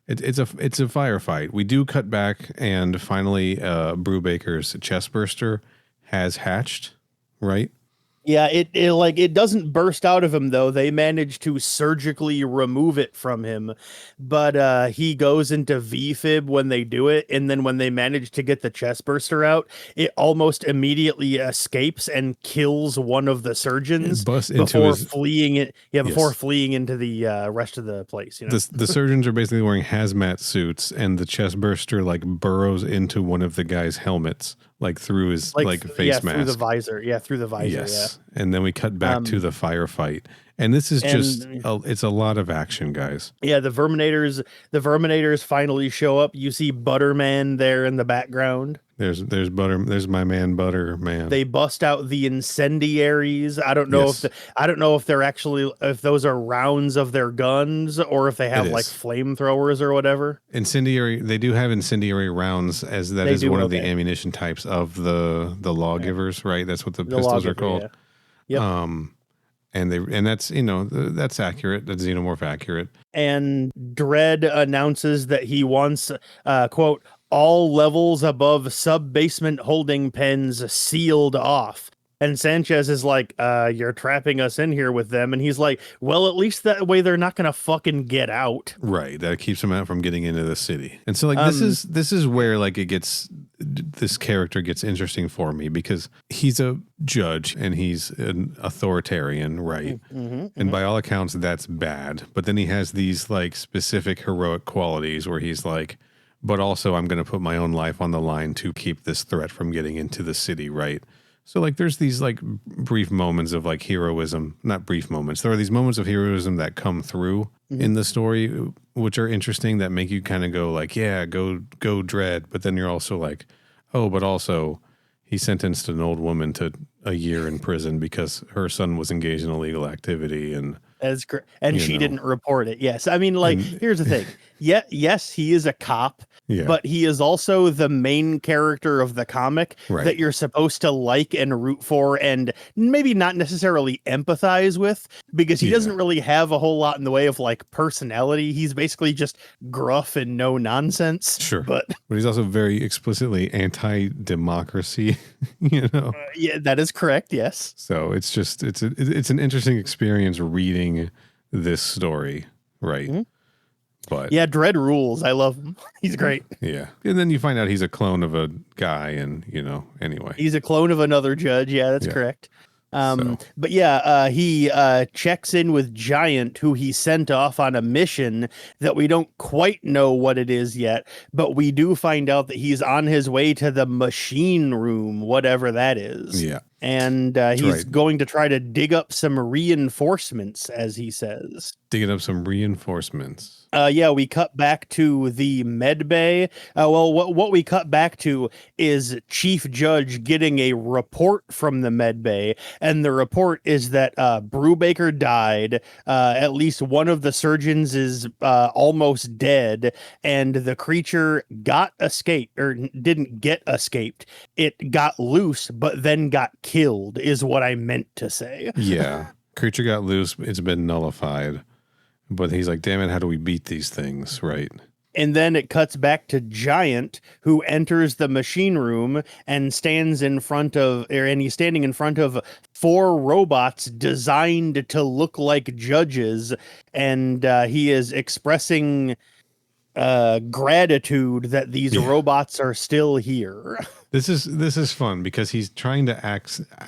it's a firefight. We do cut back, and finally, Brubaker's chestburster has hatched, right?
Yeah, it doesn't burst out of him though. They manage to surgically remove it from him, but he goes into VFib when they do it, and then when they manage to get the chestburster out, it almost immediately escapes and kills one of the surgeons before fleeing into the rest of the place.
The surgeons are basically wearing hazmat suits, and the chestburster like burrows into one of the guy's helmets. Like through his face mask.
Through the visor. Yeah, through the visor.
Yes. Yeah. And then we cut back to the firefight. And this is it's a lot of action, guys.
Yeah, the Verminators finally show up. You see Butterman there in the background.
There's my man Butterman.
They bust out the incendiaries. I don't know if they're actually, if those are rounds of their guns or if they have like flamethrowers or whatever.
They do have incendiary rounds, as that is one of the ammunition types of the lawgivers, right? That's what the pistols are called.
Yeah. Yep.
And that's that's accurate. That's xenomorph accurate.
And Dredd announces that he wants quote, all levels above sub-basement holding pens sealed off. And Sanchez is like, you're trapping us in here with them. And he's like, well, at least that way they're not going to fucking get out.
Right. That keeps them out from getting into the city. And so like this is where like this character gets interesting for me, because he's a judge and he's an authoritarian, right? And by all accounts, that's bad. But then he has these like specific heroic qualities where he's like, but also I'm going to put my own life on the line to keep this threat from getting into the city, right? So like there's these like brief moments of like heroism, not brief moments. There are these moments of heroism that come through in the story, which are interesting, that make you kind of go like, yeah, go Dredd. But then you're also like, oh, but also he sentenced an old woman to a year in prison because her son was engaged in illegal activity. And
That's correct. And she
know.
didn't report it. Yes. I mean, like,
And-
here's the thing. Yeah, yes, he is a cop,
Yeah.
but he is also the main character of the comic
Right.
that you're supposed to like and root for and maybe not necessarily empathize with, because he doesn't really have a whole lot in the way of like personality. He's basically just gruff and no nonsense.
Sure.
But
he's also very explicitly anti-democracy, you know?
yeah, that is correct. Yes.
So it's just, it's an interesting experience reading this story. Right.
Mhm.
But
Yeah, Dredd rules. I love him. He's great.
yeah. And then you find out he's a clone of a guy and, you know, anyway.
He's a clone of another judge. Yeah, that's
Yeah.
correct.
So-
But yeah, he checks in with Giant, who he sent off on a mission that we don't quite know what it is yet, but we do find out that he's on his way to the machine room, whatever that is.
Yeah.
And he's
right.
going to try to dig up some reinforcements, as he says.
Digging up some reinforcements.
Yeah, we cut back to the med bay. Well, what we cut back to is Chief Judge getting a report from the med bay, and the report is that Brubaker died. At least one of the surgeons is almost dead, and the creature got escaped, or didn't get escaped. It got loose, but then got killed, is what I meant to say.
Yeah. Creature got loose. It's been nullified. But he's like, damn it, how do we beat these things? Right.
And then it cuts back to Giant, who enters the machine room and stands in front of, and he's standing in front of 4 robots designed to look like judges. And he is expressing gratitude that these robots are still here.
This is fun because he's trying to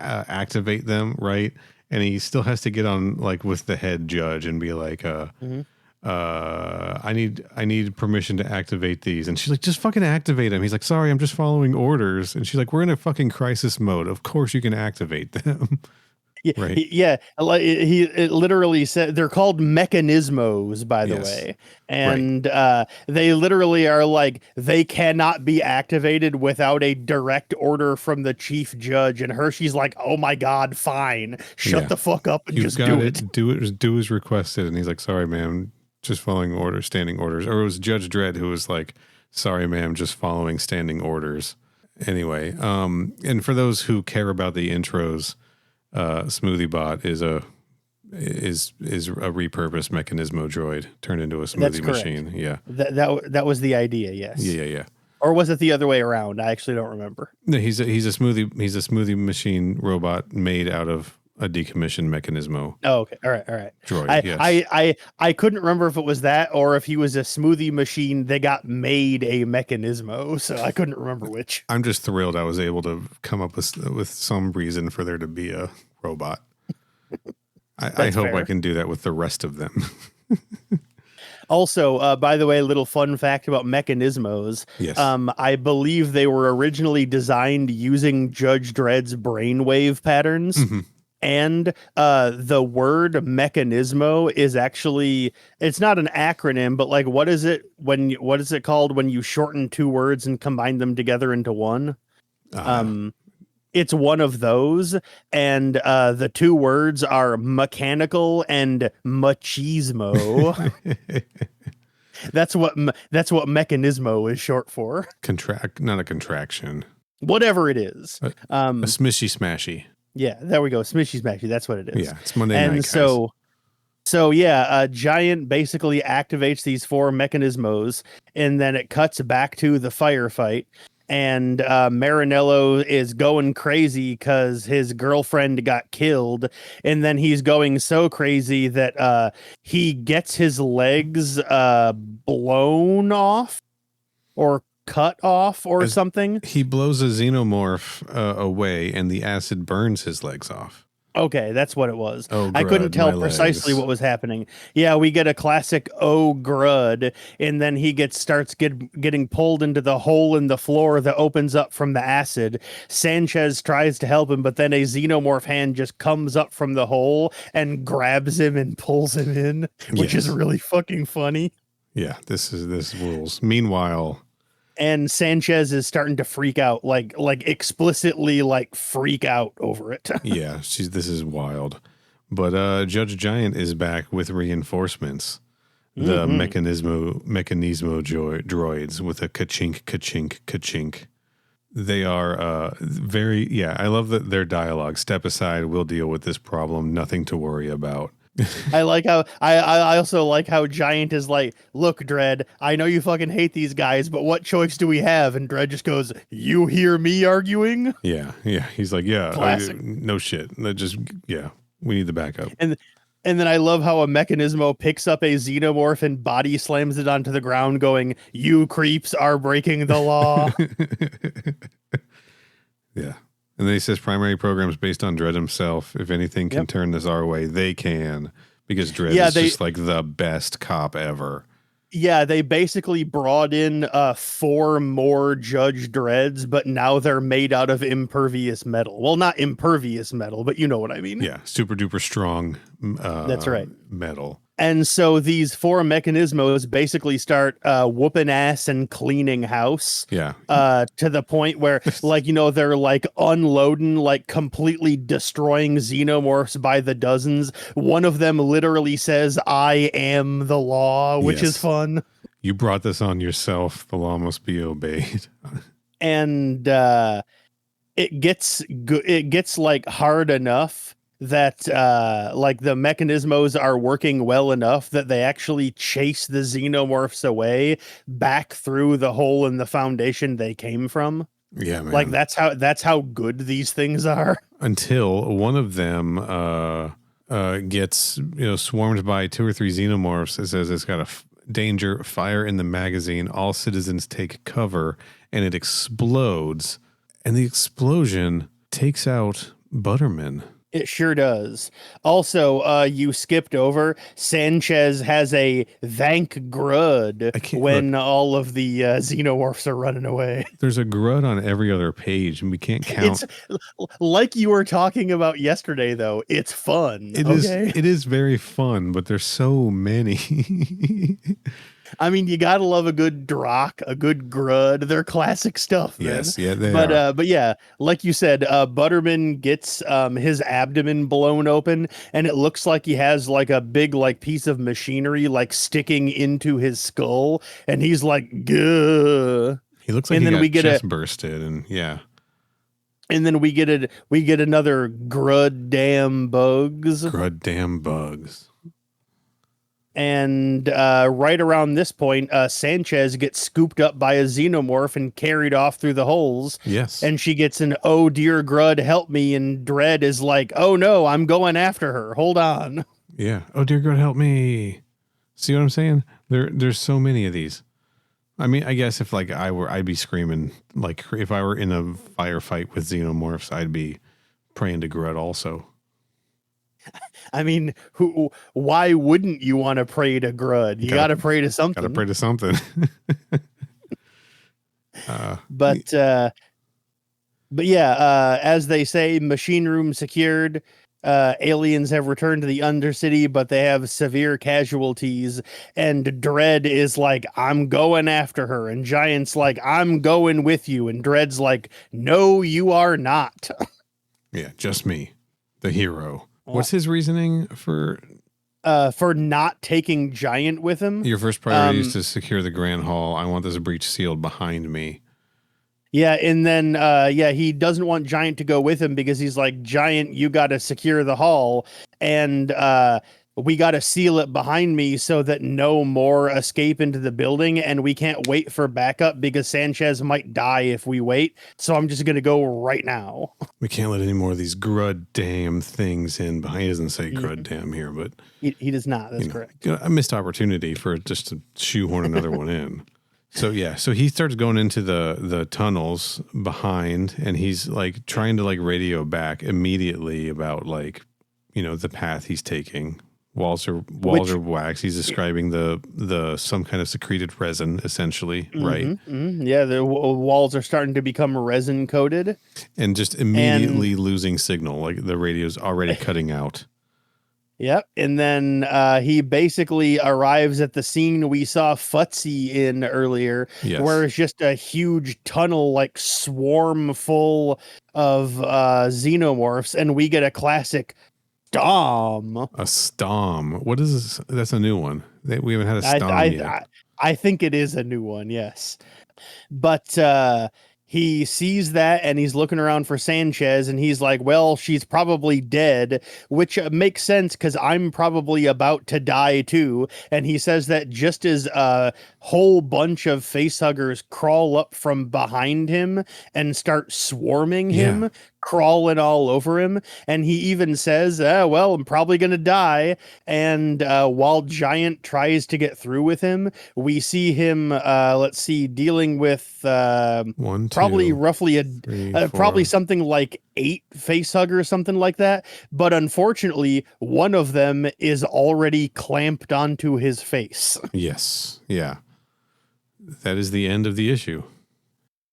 activate them, right? And he still has to get on like with the head judge and be like, I need permission to activate these. And she's like, just fucking activate them. He's like, sorry, I'm just following orders. And she's like, we're in a fucking crisis mode. Of course you can activate them.
Yeah,
Right.
It literally said they're called mechanismos, by the
Yes.
way, and they literally are like they cannot be activated without a direct order from the chief judge. And Hershey's like, "Oh my god, fine, shut
Yeah.
the fuck up and
You've
just
got
do
it.
it."
Do as requested. And he's like, sorry, ma'am, just following orders, standing orders. Or it was Judge Dredd who was like, sorry, ma'am, just following standing orders. Anyway, and for those who care about the intros, Smoothie Bot is a repurposed Mechanismo droid turned into a smoothie
correct.
machine. Yeah.
That was the idea, yes.
Yeah.
Or was it the other way around? I actually don't remember.
No, he's a smoothie machine robot made out of a decommissioned Mechanismo
Oh, okay. All right.
droid. Yes.
I couldn't remember if it was that or if he was a smoothie machine that got made a mechanismo, so I couldn't remember which.
I'm just thrilled I was able to come up with some reason for there to be a robot. I hope
fair.
I can do that with the rest of them.
Also, by the way, a little fun fact about mechanismos.
Yes.
I believe they were originally designed using Judge Dredd's brainwave patterns.
Mm-hmm.
And the word mechanismo is actually, it's not an acronym, but like, what is it called when you shorten 2 words and combine them together into one? It's one of those, and the 2 words are mechanical and machismo. That's what mechanismo is short for.
Not a contraction.
Whatever it is.
A smishy smashy.
Yeah, there we go. Smishy smashy. That's what it is.
Yeah, it's Monday night,
And
guys.
so yeah, Giant basically activates these 4 mechanismos, and then it cuts back to the firefight. And Marinello is going crazy because his girlfriend got killed, and then he's going so crazy that he gets his legs blown off or cut off or something.
He blows a xenomorph away, and the acid burns his legs off.
Okay, that's what it was.
Oh,
I couldn't
Grud,
tell
my
precisely
legs.
what was happening. Yeah, we get a classic "Oh Grud," and then he starts getting pulled into the hole in the floor that opens up from the acid. Sanchez tries to help him, but then a xenomorph hand just comes up from the hole and grabs him and pulls him in, which is
Yes.
really fucking funny.
Yeah, this rules. Meanwhile,
And Sanchez is starting to freak out, like explicitly like freak out over it.
yeah, this is wild. But Judge Giant is back with reinforcements. The mechanismo droids with a ka-chink, ka-chink, ka-chink. They are very, I love that their dialogue. Step aside, we'll deal with this problem. Nothing to worry about.
I like how I also like how Giant is like, look, Dredd, I know you fucking hate these guys, but what choice do we have? And Dredd just goes, you hear me arguing?
Yeah. He's like, no shit. We need the backup.
And then I love how a Mechanismo picks up a xenomorph and body slams it onto the ground, going, you creeps are breaking the law.
Yeah. And then he says primary programs based on Dredd himself. If anything can turn this our way, they can. Because Dredd is just like the best cop ever.
Yeah, they basically brought in 4 more Judge Dredds, but now they're made out of impervious metal. Well, not impervious metal, but you know what I mean.
Yeah, super duper strong
That's right.
metal.
And so these 4 Mechanismos basically start whooping ass and cleaning house.
Yeah.
To the point where, like, they're like unloading, like completely destroying xenomorphs by the dozens. One of them literally says, I am the law, which is fun.
You brought this on yourself. The law must be obeyed.
And it gets like hard enough that like the Mechanismos are working well enough that they actually chase the xenomorphs away back through the hole in the foundation they came from.
Yeah, man.
Like that's how good these things are.
Until one of them gets swarmed by 2 or 3 xenomorphs. It says it's got danger, fire in the magazine. All citizens take cover, and it explodes. And the explosion takes out Butterman.
It sure does. Also, you skipped over, Sanchez has a thank Grud when all of the xenomorphs are running away.
There's a Grud on every other page, and we can't count.
It's like you were talking about yesterday, though. It's fun.
It is very fun, but there's so many.
I mean, you gotta love a good Drock, a good Grud. They're classic stuff, man.
Yes, yeah, they are.
But yeah, like you said, Butterman gets his abdomen blown open, and it looks like he has like a big like piece of machinery like sticking into his skull, and he's like, "Gah."
He looks like he got chest bursted, and yeah.
And then we get another Grud damn bugs.
Grud damn bugs.
And right around this point, Sanchez gets scooped up by a xenomorph and carried off through the holes.
Yes.
And she gets an, oh, dear Grud, help me. And Dredd is like, oh, no, I'm going after her. Hold on.
Yeah. Oh, dear Grud, help me. See what I'm saying? There's so many of these. I mean, I guess if like I'd be screaming. Like if I were in a firefight with xenomorphs, I'd be praying to Grud also.
I mean, why wouldn't you want to pray to Grud? You got to pray to something.
Got to pray to something.
But yeah, as they say, machine room secured. Aliens have returned to the Undercity, but they have severe casualties. And Dredd is like, I'm going after her. And Giant's like, I'm going with you. And Dredd's like, no, you are not.
Yeah, just me, the hero. What's his reasoning for
not taking Giant with him?
Your first priority is to secure the Grand Hall. I want this breach sealed behind me.
Yeah, and then he doesn't want Giant to go with him because he's like, Giant, you got to secure the hall, and we got to seal it behind me so that no more escape into the building, and we can't wait for backup because Sanchez might die if we wait. So I'm just gonna go right now.
We can't let any more of these Grud damn things in behind. He doesn't say Grud damn here, but
he does not. That's correct.
A missed opportunity for just to shoehorn another one in. So yeah, so he starts going into the tunnels behind, and he's like trying to like radio back immediately about like the path he's taking. Walls are wax. He's describing the some kind of secreted resin, essentially, right? Mm-hmm.
Yeah, the walls are starting to become resin coated,
and just immediately losing signal. Like the radio's already cutting out.
Yep, and then he basically arrives at the scene we saw Futzy in earlier, where it's just a huge tunnel, like swarm full of xenomorphs, and we get a classic Stom.
A Stom. What is this? That's a new one. We haven't had a Stom yet.
I think it is a new one, yes. But he sees that and he's looking around for Sanchez and he's like, well, she's probably dead, which makes sense because I'm probably about to die too. And he says that just as a whole bunch of facehuggers crawl up from behind him and start swarming him, crawling all over him. And he even says, well, I'm probably going to die. And while Giant tries to get through with him, we see him, dealing with probably something like 8 facehuggers, something like that. But unfortunately, one of them is already clamped onto his face.
Yes. Yeah. That is the end of the issue.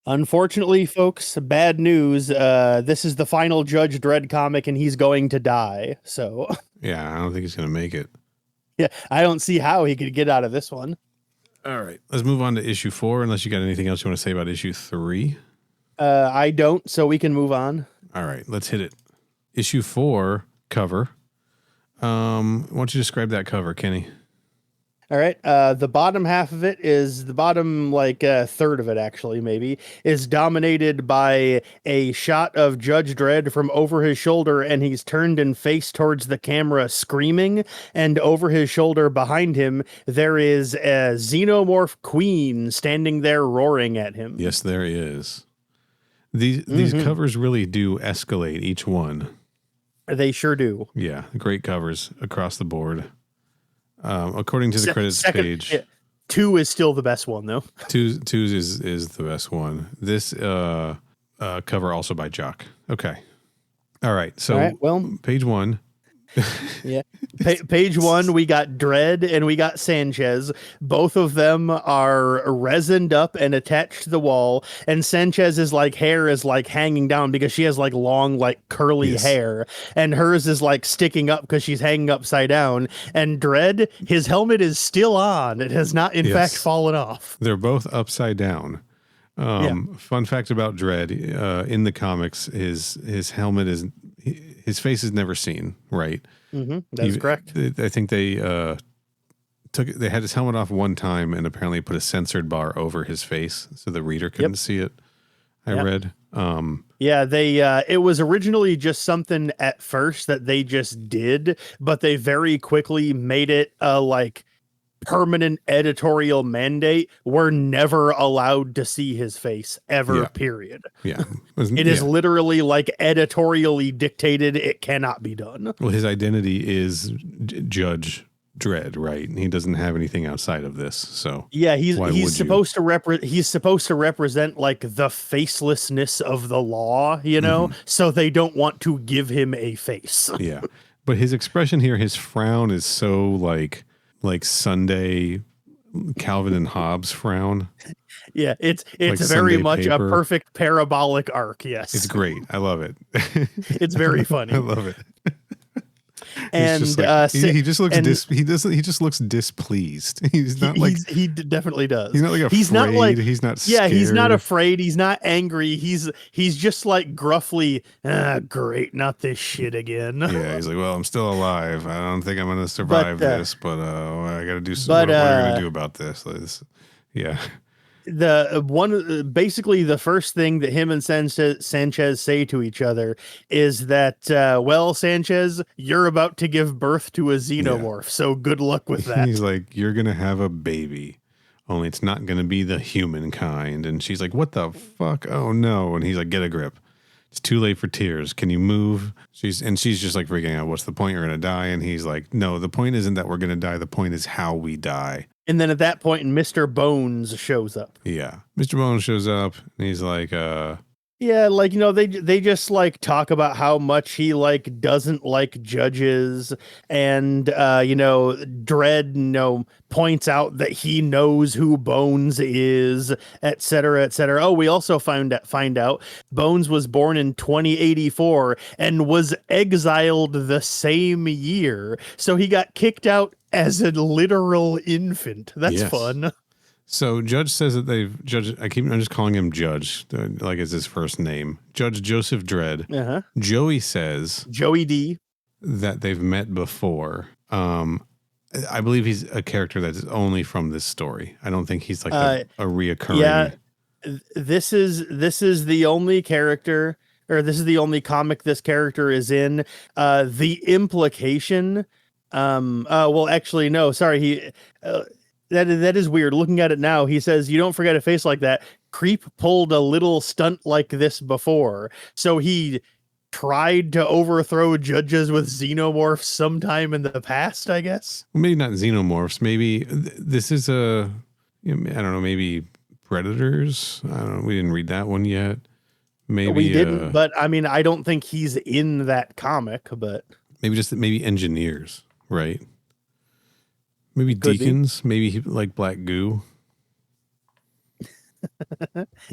Unfortunately, folks, bad news. This is the final Judge Dredd comic, and he's going to die. So,
yeah, I don't think he's going to make it.
Yeah, I don't see how he could get out of this one.
All right, let's move on to issue 4. Unless you got anything else you want to say about issue 3.
I don't, so we can move on.
All right, let's hit it. Issue 4 cover. Why don't you describe that cover, Kenny?
All right. The bottom half of it is the bottom, third of it, actually, maybe, is dominated by a shot of Judge Dredd from over his shoulder, and he's turned and faced towards the camera screaming. And over his shoulder behind him, there is a xenomorph queen standing there roaring at him.
Yes, there is. These covers really do escalate each one.
They sure do.
Yeah, great covers across the board. According to the credits page,
2 is still the best one, though.
2 is the best one. This cover also by Jock. Okay, all right. So, page 1.
Yeah, page 1, we got Dredd and we got Sanchez. Both of them are resined up and attached to the wall, and Sanchez's hair is hanging down because she has long curly hair, and hers is sticking up because she's hanging upside down. And Dredd, his helmet is still on; it has not in fact fallen off.
They're both upside down. Fun fact about Dredd, in the comics, his helmet is, his face is never seen, right?
That's correct.
I think they had his helmet off one time and apparently put a censored bar over his face so the reader couldn't see it. I read.
It was originally just something at first that they just did, but they very quickly made it permanent editorial mandate. We're never allowed to see his face ever, period. It is literally editorially dictated. It cannot be done.
Well, his identity is Judge Dredd, right? He doesn't have anything outside of this. So
he's supposed to represent the facelessness of the law, so they don't want to give him a face.
Yeah. But his expression here, his frown is so like Sunday Calvin and Hobbes frown.
Yeah, it's very much a perfect parabolic arc. Yes,
it's great. I love it.
It's very funny.
I love it.
And
he just looks displeased. He's not
he definitely does.
He's not afraid. He's not scared.
He's not afraid. He's not angry. He's just gruffly, great, not this shit again.
Yeah, he's like, well, I'm still alive. I don't think I'm gonna survive this, but I gotta do something. What are you gonna do about this? Yeah.
Basically the first thing that him and Sanchez say to each other is that, well, Sanchez, you're about to give birth to a xenomorph, so good luck with that.
He's like, you're gonna have a baby, only it's not gonna be the human kind. And she's like, what the fuck? Oh no. And he's like, get a grip. It's too late for tears. Can you move? She's just freaking out. What's the point? You're gonna die. And he's like, no, the point isn't that we're gonna die. The point is how we die.
And then at that point, Mr. Bones shows up.
Yeah. Mr. Bones shows up and he's like,
they just talk about how much he doesn't like judges, and Dredd points out that he knows who Bones is, etc., etc. Oh, we also find out Bones was born in 2084 and was exiled the same year, so he got kicked out as a literal infant. That's fun.
So Judge says that I'm just calling him Judge, like it's his first name. Judge Joseph Dredd.
Uh-huh.
Joey says.
Joey D.
that they've met before. I believe he's a character that's only from this story. I don't think he's like a reoccurring.
Yeah, this is the only character, or this is the only comic this character is in. The implication, well, actually, no, sorry, he. That is weird. Looking at it now, he says, "You don't forget a face like that. Creep pulled a little stunt like this before." So he tried to overthrow judges with xenomorphs sometime in the past, I guess.
Well, maybe not xenomorphs. Maybe this is I don't know, maybe predators. I don't know. We didn't read that one yet. Maybe
we didn't, but I mean, I don't think he's in that comic, but
maybe engineers, right? Maybe
Could
deacons, maybe like black goo.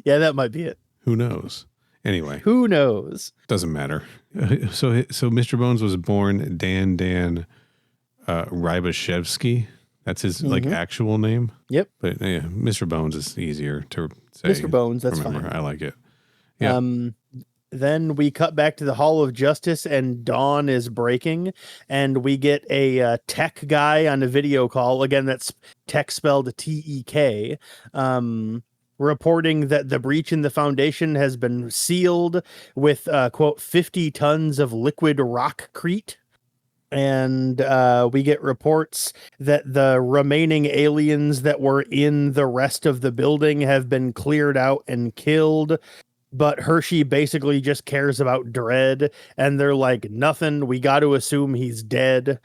Yeah, that might be it.
Who knows? Anyway,
Who knows?
doesn't matter. So Mr. Bones was born Dan Rybashevsky. That's his like actual name.
Yep.
But yeah, Mr. Bones is easier to say.
Mr. Bones, that's
Remember,
fine.
I like it. Yeah.
Then we cut back to the Hall of Justice, and dawn is breaking, and we get a tech guy on a video call. Again, that's tech spelled T-E-K, reporting that the breach in the foundation has been sealed with, quote, 50 tons of liquid rockcrete. And we get reports that the remaining aliens that were in the rest of the building have been cleared out and killed. But Hershey basically just cares about Dredd, and they're like, nothing, we got to assume he's dead.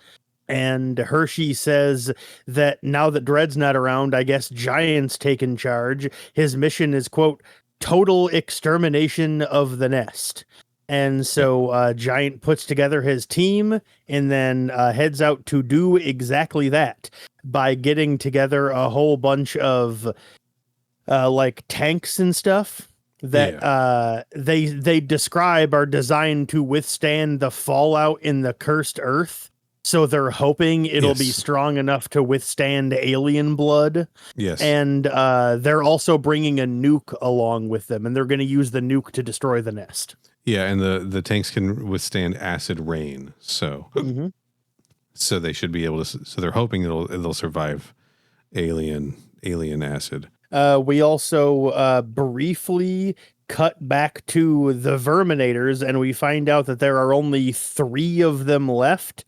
And Hershey says that now that Dredd's not around, I guess Giant's taken charge. His mission is, quote, total extermination of the nest. And so Giant puts together his team and then heads out to do exactly that by getting together a whole bunch of like tanks and stuff that they describe are designed to withstand the fallout in the cursed earth. So they're hoping it'll be strong enough to withstand alien blood.
Yes.
And they're also bringing a nuke along with them, and they're going to use the nuke to destroy the nest.
Yeah, and the tanks can withstand acid rain. So so they should be able to, so they're hoping it'll survive alien acid.
We also briefly cut back to the Verminators, and we find out that there are only 3 of them left.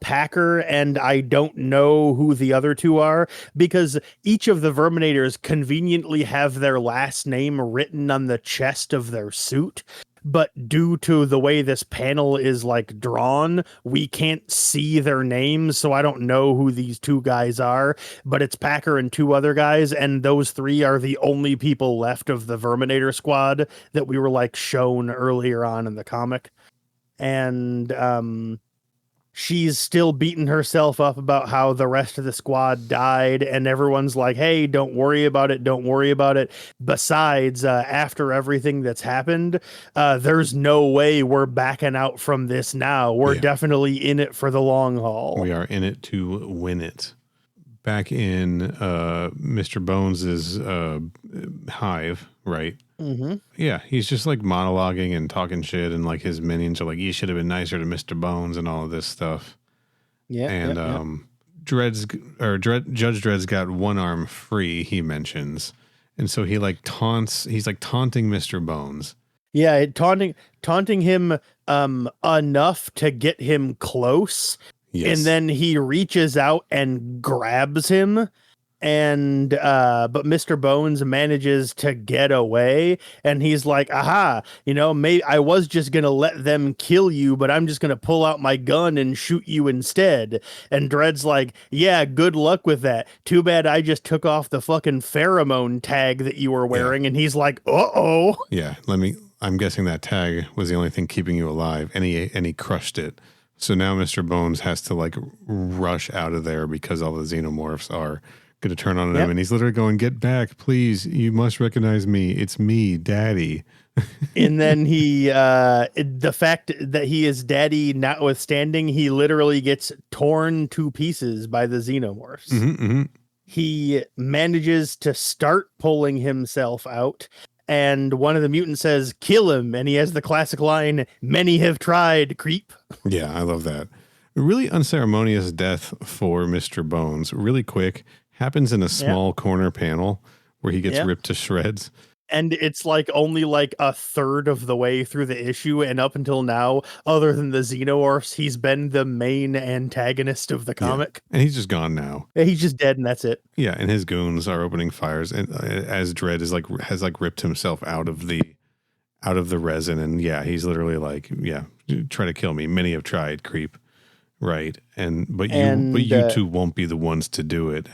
Packer, and I don't know who the other 2 are, because each of the Verminators conveniently have their last name written on the chest of their suit. But due to the way this panel is like drawn, we can't see their names, so I don't know who these 2 guys are, but it's Packer and 2 other guys, and those 3 are the only people left of the Verminator squad that we were like shown earlier on in the comic. And she's still beating herself up about how the rest of the squad died, and everyone's like, hey, don't worry about it. Don't worry about it. Besides, after everything that's happened, there's no way we're backing out from this now. We're definitely in it for the long haul.
We are in it to win it. Back in Mr. Bones's hive, right?
Mm-hmm.
Yeah, he's just like monologuing and talking shit, and like his minions are like, you should have been nicer to Mr. Bones and all of this stuff.
Yeah.
And Judge Dredd's got one arm free, he mentions. And so he like he's like taunting Mr. Bones.
Yeah, taunting him enough to get him close.
Yes.
And then he reaches out and grabs him. And but Mr. Bones manages to get away, and he's like, aha, maybe I was just gonna let them kill you, but I'm just gonna pull out my gun and shoot you instead. And Dredd's like, yeah, good luck with that. Too bad I just took off the fucking pheromone tag that you were wearing. And he's like, uh-oh.
Yeah, I'm guessing that tag was the only thing keeping you alive, and he crushed it. So now Mr. Bones has to like rush out of there because all the xenomorphs are going to turn on him, and he's literally going, get back, please, you must recognize me, it's me, Daddy.
And then he the fact that he is Daddy notwithstanding, he literally gets torn to pieces by the xenomorphs. He manages to start pulling himself out, and one of the mutants says, "Kill him," and he has the classic line, "Many have tried, creep."
Yeah, I love that. Really unceremonious death for Mr. Bones. Really quick. Happens in a small corner panel where he gets ripped to shreds.
And it's like only like a third of the way through the issue, and up until now, other than the xenomorphs, he's been the main antagonist of the comic.
Yeah. And he's just gone now.
He's just dead, and that's it.
Yeah, and his goons are opening fires, and as Dredd has ripped himself out of the resin, and he's literally like, try to kill me. Many have tried, creep. Right. But you two won't be the ones to do it.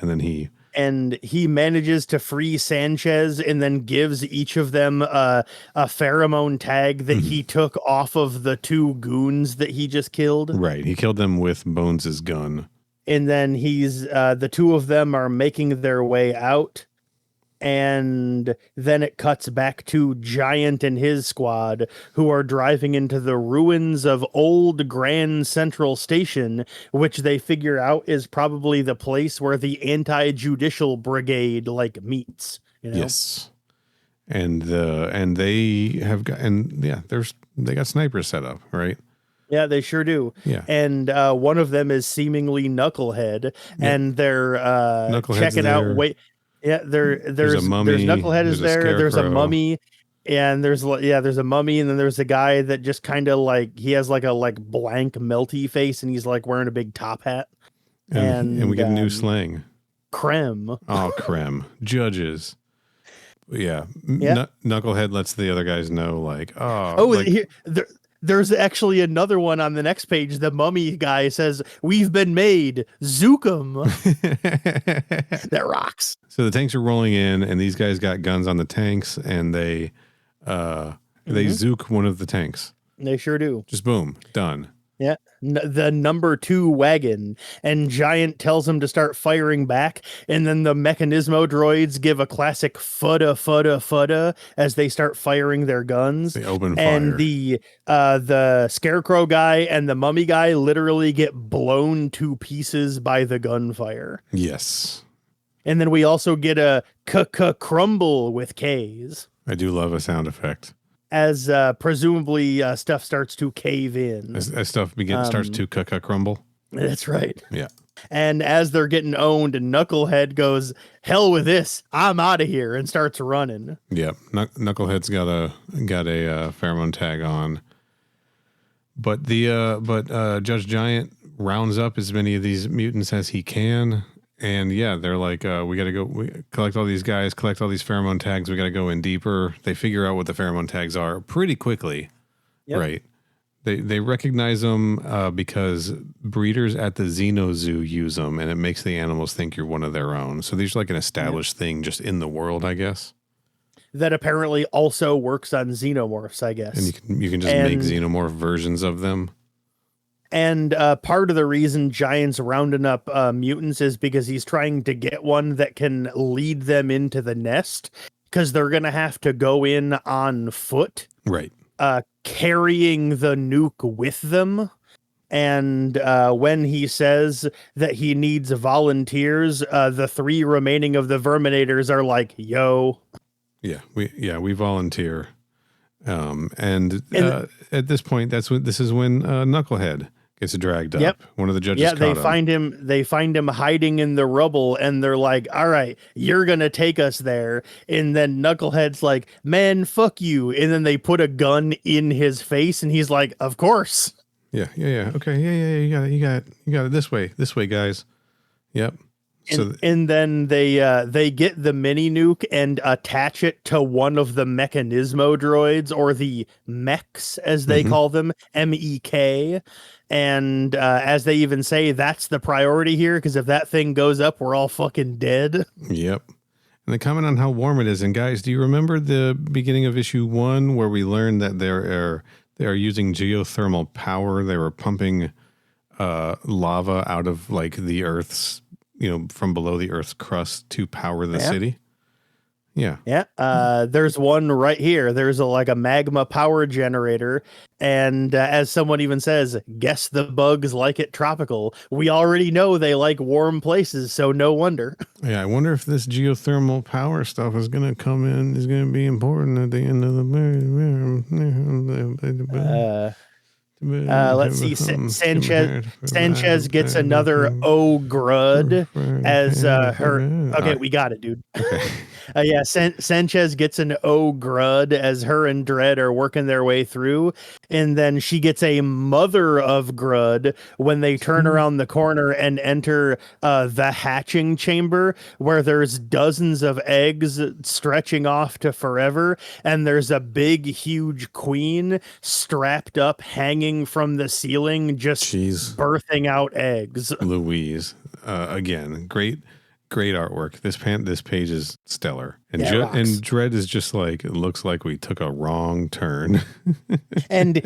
And
he manages to free Sanchez and then gives each of them a pheromone tag that he took off of the two goons that he just killed.
Right. He killed them with Bones's gun.
And then he's the two of them are making their way out. And then it cuts back to Giant and his squad, who are driving into the ruins of old Grand Central Station, which they figure out is probably the place where the anti-judicial brigade meets. You know?
Yes, and they have got they got snipers set up, right?
Yeah, they sure do.
Yeah,
and one of them is seemingly Knucklehead, and they're checking out. Yeah, there's
a mummy,
there's Knucklehead is there. There's a mummy, and there's a mummy, and then there's a guy that just kind of he has a blank melty face, and he's wearing a big top hat.
And we get a new slang.
Crem.
Oh, crem. Judges. Yeah. Knucklehead lets the other guys know
there's actually another one on the next page. The mummy guy says, "We've been made. Zook 'em." That rocks.
So the tanks are rolling in, and these guys got guns on the tanks, and they zook one of the tanks.
They sure do.
Just boom, done.
Yeah, the number 2 wagon, and Giant tells him to start firing back, and then the Mechanismo droids give a classic fudda fudda fudda as they start firing their guns.
They open fire,
and the Scarecrow guy and the Mummy guy literally get blown to pieces by the gunfire.
Yes,
and then we also get a crumble with K's.
I do love a sound effect.
As presumably stuff starts to cave in.
As stuff starts to crumble.
That's right.
Yeah.
And as they're getting owned, Knucklehead goes, "Hell with this, I'm out of here," and starts running.
Yeah, Knucklehead's got a pheromone tag on. But Judge Giant rounds up as many of these mutants as he can. And they're like, we got to go collect all these guys, collect all these pheromone tags. We got to go in deeper. They figure out what the pheromone tags are pretty quickly. Yep. Right. They recognize them because breeders at the Xeno Zoo use them, and it makes the animals think you're one of their own. So these are an established thing just in the world, I guess.
That apparently also works on xenomorphs, I guess.
And you can just make xenomorph versions of them.
And part of the reason Giant's rounding up mutants is because he's trying to get one that can lead them into the nest, because they're going to have to go in on foot.
Right.
Carrying the nuke with them. And when he says that he needs volunteers, the 3 remaining of the Verminators are like, "Yo."
Yeah, we volunteer. And at this point, this is when Knucklehead gets dragged up. Yep. One of the judges.
Yeah, they find him hiding in the rubble, and they're like, "All right, you're gonna take us there." And then Knucklehead's like, "Man, fuck you!" And then they put a gun in his face, and he's like, "Of course."
Yeah. Okay. Yeah. You got it. This way, guys. Yep.
And then they get the mini nuke and attach it to one of the Mechanismo droids, or the mechs as they call them, MEK. And as they even say, that's the priority here, because if that thing goes up, we're all fucking dead.
Yep. And they comment on how warm it is. And guys, do you remember the beginning of issue 1 where we learned that they are using geothermal power? They were pumping lava out of the Earth's, from below the Earth's crust to power the city. Yeah.
Yeah. There's one right here. There's like a magma power generator. And as someone even says, guess the bugs like it tropical. We already know they like warm places, so no wonder.
Yeah, I wonder if this geothermal power stuff is going to come in, is going to be important at the end of the.
Let's see. Sanchez gets another Grud as her. Okay, we got it, dude. Yeah, Sanchez gets an Grud as her and Dredd are working their way through, and then she gets a mother of Grud when they turn around the corner and enter the hatching chamber, where there's dozens of eggs stretching off to forever, and there's a big, huge queen strapped up, hanging from the ceiling, just birthing out eggs.
Louise, again, great artwork. This page is stellar, and and Dredd is just like, it looks like we took a wrong turn.
and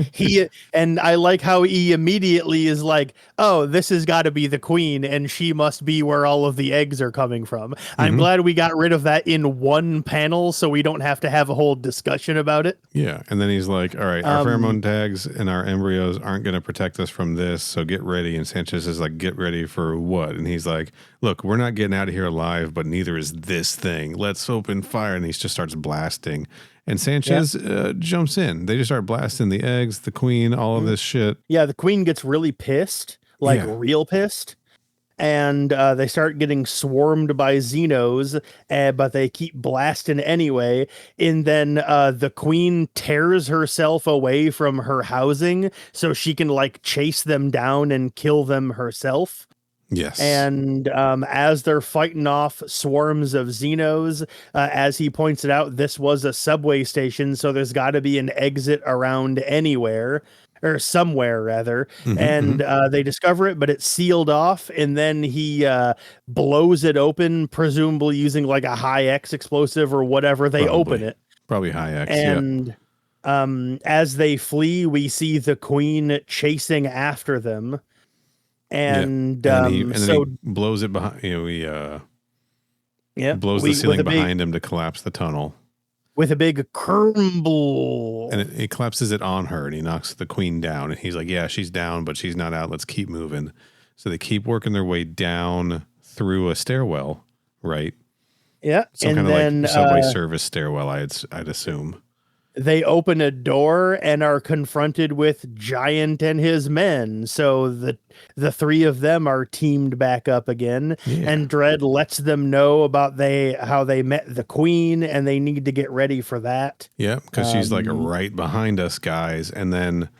I like how he immediately is like, oh, this has got to be the queen, and she must be where all of the eggs are coming from. I'm glad we got rid of that in one panel, so we don't have to have a whole discussion about it.
Yeah, and then he's like, all right, our pheromone tags and our embryos aren't going to protect us from this, so get ready. And Sanchez is like, get ready for what? And he's like, look, we're not getting out of here alive, but neither is this thing. Let's open fire. And he just starts blasting. And Sanchez jumps in. They just start blasting the eggs, the queen, all of this shit.
Yeah, the queen gets really pissed, real pissed. And they start getting swarmed by Xenos, but they keep blasting anyway. And then the queen tears herself away from her housing so she can like chase them down and kill them herself.
Yes.
And as they're fighting off swarms of Xenos, as he points it out, this was a subway station, so there's got to be an exit around anywhere, or somewhere rather. And they discover it, but it's sealed off, and then he blows it open, presumably using like a high X explosive or whatever. They open it.
Probably high X,
and as they flee, we see the queen chasing after them. And,
he blows it behind. He blows the ceiling behind him to collapse the tunnel
with a big crumble.
And it collapses it on her, and he knocks the queen down. And he's like, "Yeah, she's down, but she's not out. Let's keep moving." So they keep working their way down through a stairwell, right?
Yeah,
some kind of like subway service stairwell. I'd assume.
They open a door and are confronted with Giant and his men. So the three of them are teamed back up again. Yeah. And Dredd lets them know about how they met the queen, and they need to get ready for that.
Yeah, because she's like right behind us, guys. And then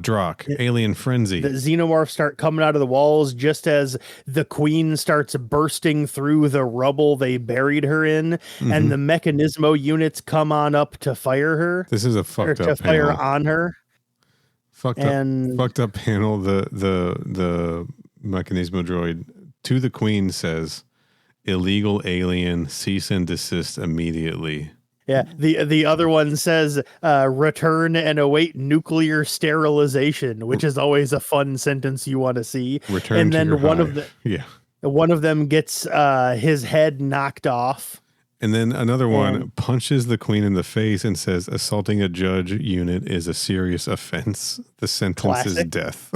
Drock, alien frenzy.
The xenomorphs start coming out of the walls just as the queen starts bursting through the rubble they buried her in, and the mechanismo units come on up to fire her.
This is a fucked up
to
panel.
Fire on her.
Fucked up panel. The mechanismo droid to the queen says, "Illegal alien, cease and desist immediately."
Yeah, the other one says, return and await nuclear sterilization, which is always a fun sentence you want to see.
Return
and
to
then
your
one of them gets his head knocked off.
And then another one punches the queen in the face and says, assaulting a judge unit is a serious offense. The sentence is death.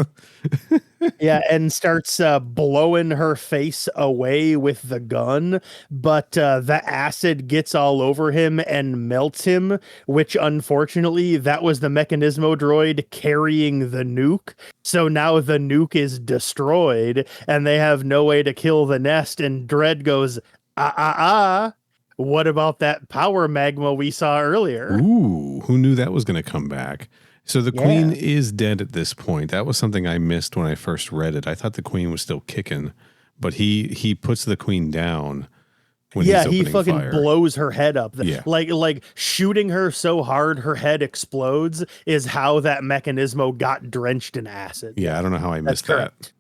Yeah, and starts blowing her face away with the gun, but the acid gets all over him and melts him, which unfortunately, that was the mechanismo droid carrying the nuke. So now the nuke is destroyed, and they have no way to kill the nest, and Dredd goes, what about that power magma we saw earlier?
Ooh, who knew that was going to come back? So the queen is dead at this point. That was something I missed when I first read it. I thought the queen was still kicking, but he puts the queen down when he's opening
he fucking
fire.
Blows her head up. Like shooting her so hard her head explodes is how that mechanismo got drenched in acid.
Yeah, I don't know how I missed that.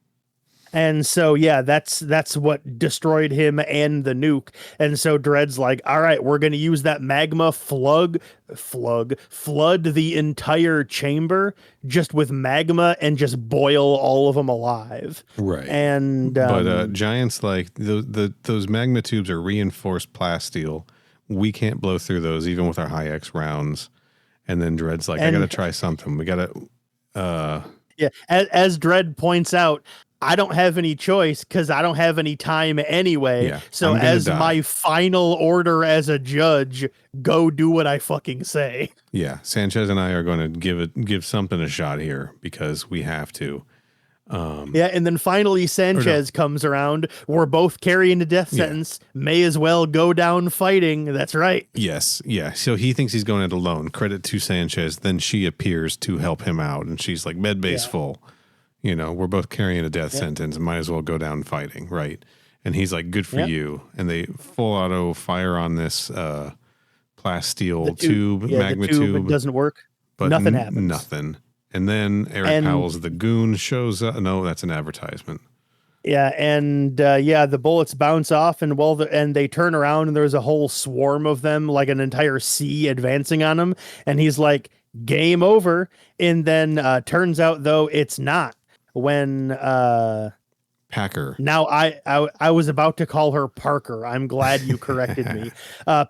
And so, that's what destroyed him and the nuke. And so Dredd's like, all right, we're going to use that magma flood the entire chamber just with magma and just boil all of them alive.
Right.
And
but Giant's like, those magma tubes are reinforced plasteel we can't blow through those even with our high X rounds. And then Dredd's like, I got to try something. We got to,
yeah. As Dredd points out, I don't have any choice because I don't have any time anyway.
Yeah,
so as my final order as a judge, go do what I fucking say.
Yeah. Sanchez and I are going to give something a shot here because we have to.
Yeah, and then finally Sanchez comes around. We're both carrying a death sentence. May as well go down fighting. That's right.
Yes. Yeah. So he thinks he's going it alone. Credit to Sanchez. Then she appears to help him out. And she's like, med base full. You know, we're both carrying a death sentence. Might as well go down fighting. Right. And he's like, good for you. And they full auto fire on this plasteel tube, magma tube.
It doesn't work.
But
nothing happens.
Nothing. And then Eric Powell's the goon shows up. No, that's an advertisement.
Yeah, and the bullets bounce off, and and they turn around, and there's a whole swarm of them, like an entire sea advancing on him. And he's like, "Game over." And then turns out though it's not. When
Packer.
Now I was about to call her Parker. I'm glad you corrected me.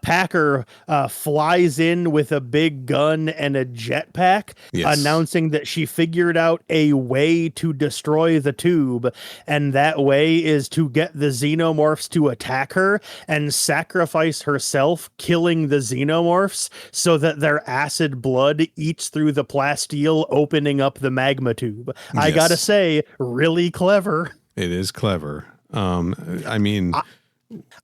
Packer flies in with a big gun and a jetpack, announcing that she figured out a way to destroy the tube, and that way is to get the xenomorphs to attack her and sacrifice herself, killing the xenomorphs so that their acid blood eats through the plasteel, opening up the magma tube. I gotta say, really clever.
It is clever. I mean,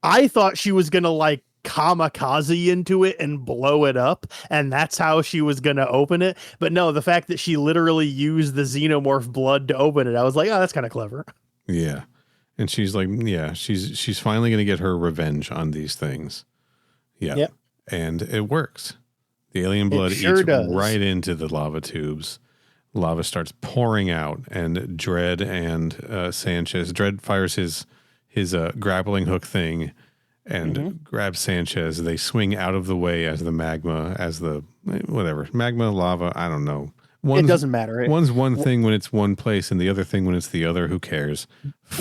I thought she was going to like kamikaze into it and blow it up, and that's how she was going to open it. But no, the fact that she literally used the xenomorph blood to open it, I was like, oh, that's kind of clever.
Yeah. And she's like, she's finally going to get her revenge on these things. Yeah. Yep. And it works. The alien blood eats right into the lava tubes. Lava starts pouring out, and Dredd and Sanchez. Dredd fires his grappling hook thing and grabs Sanchez. They swing out of the way as the magma, magma, lava. I don't know.
It doesn't matter.
One's one thing when it's one place, and the other thing when it's the other. Who cares?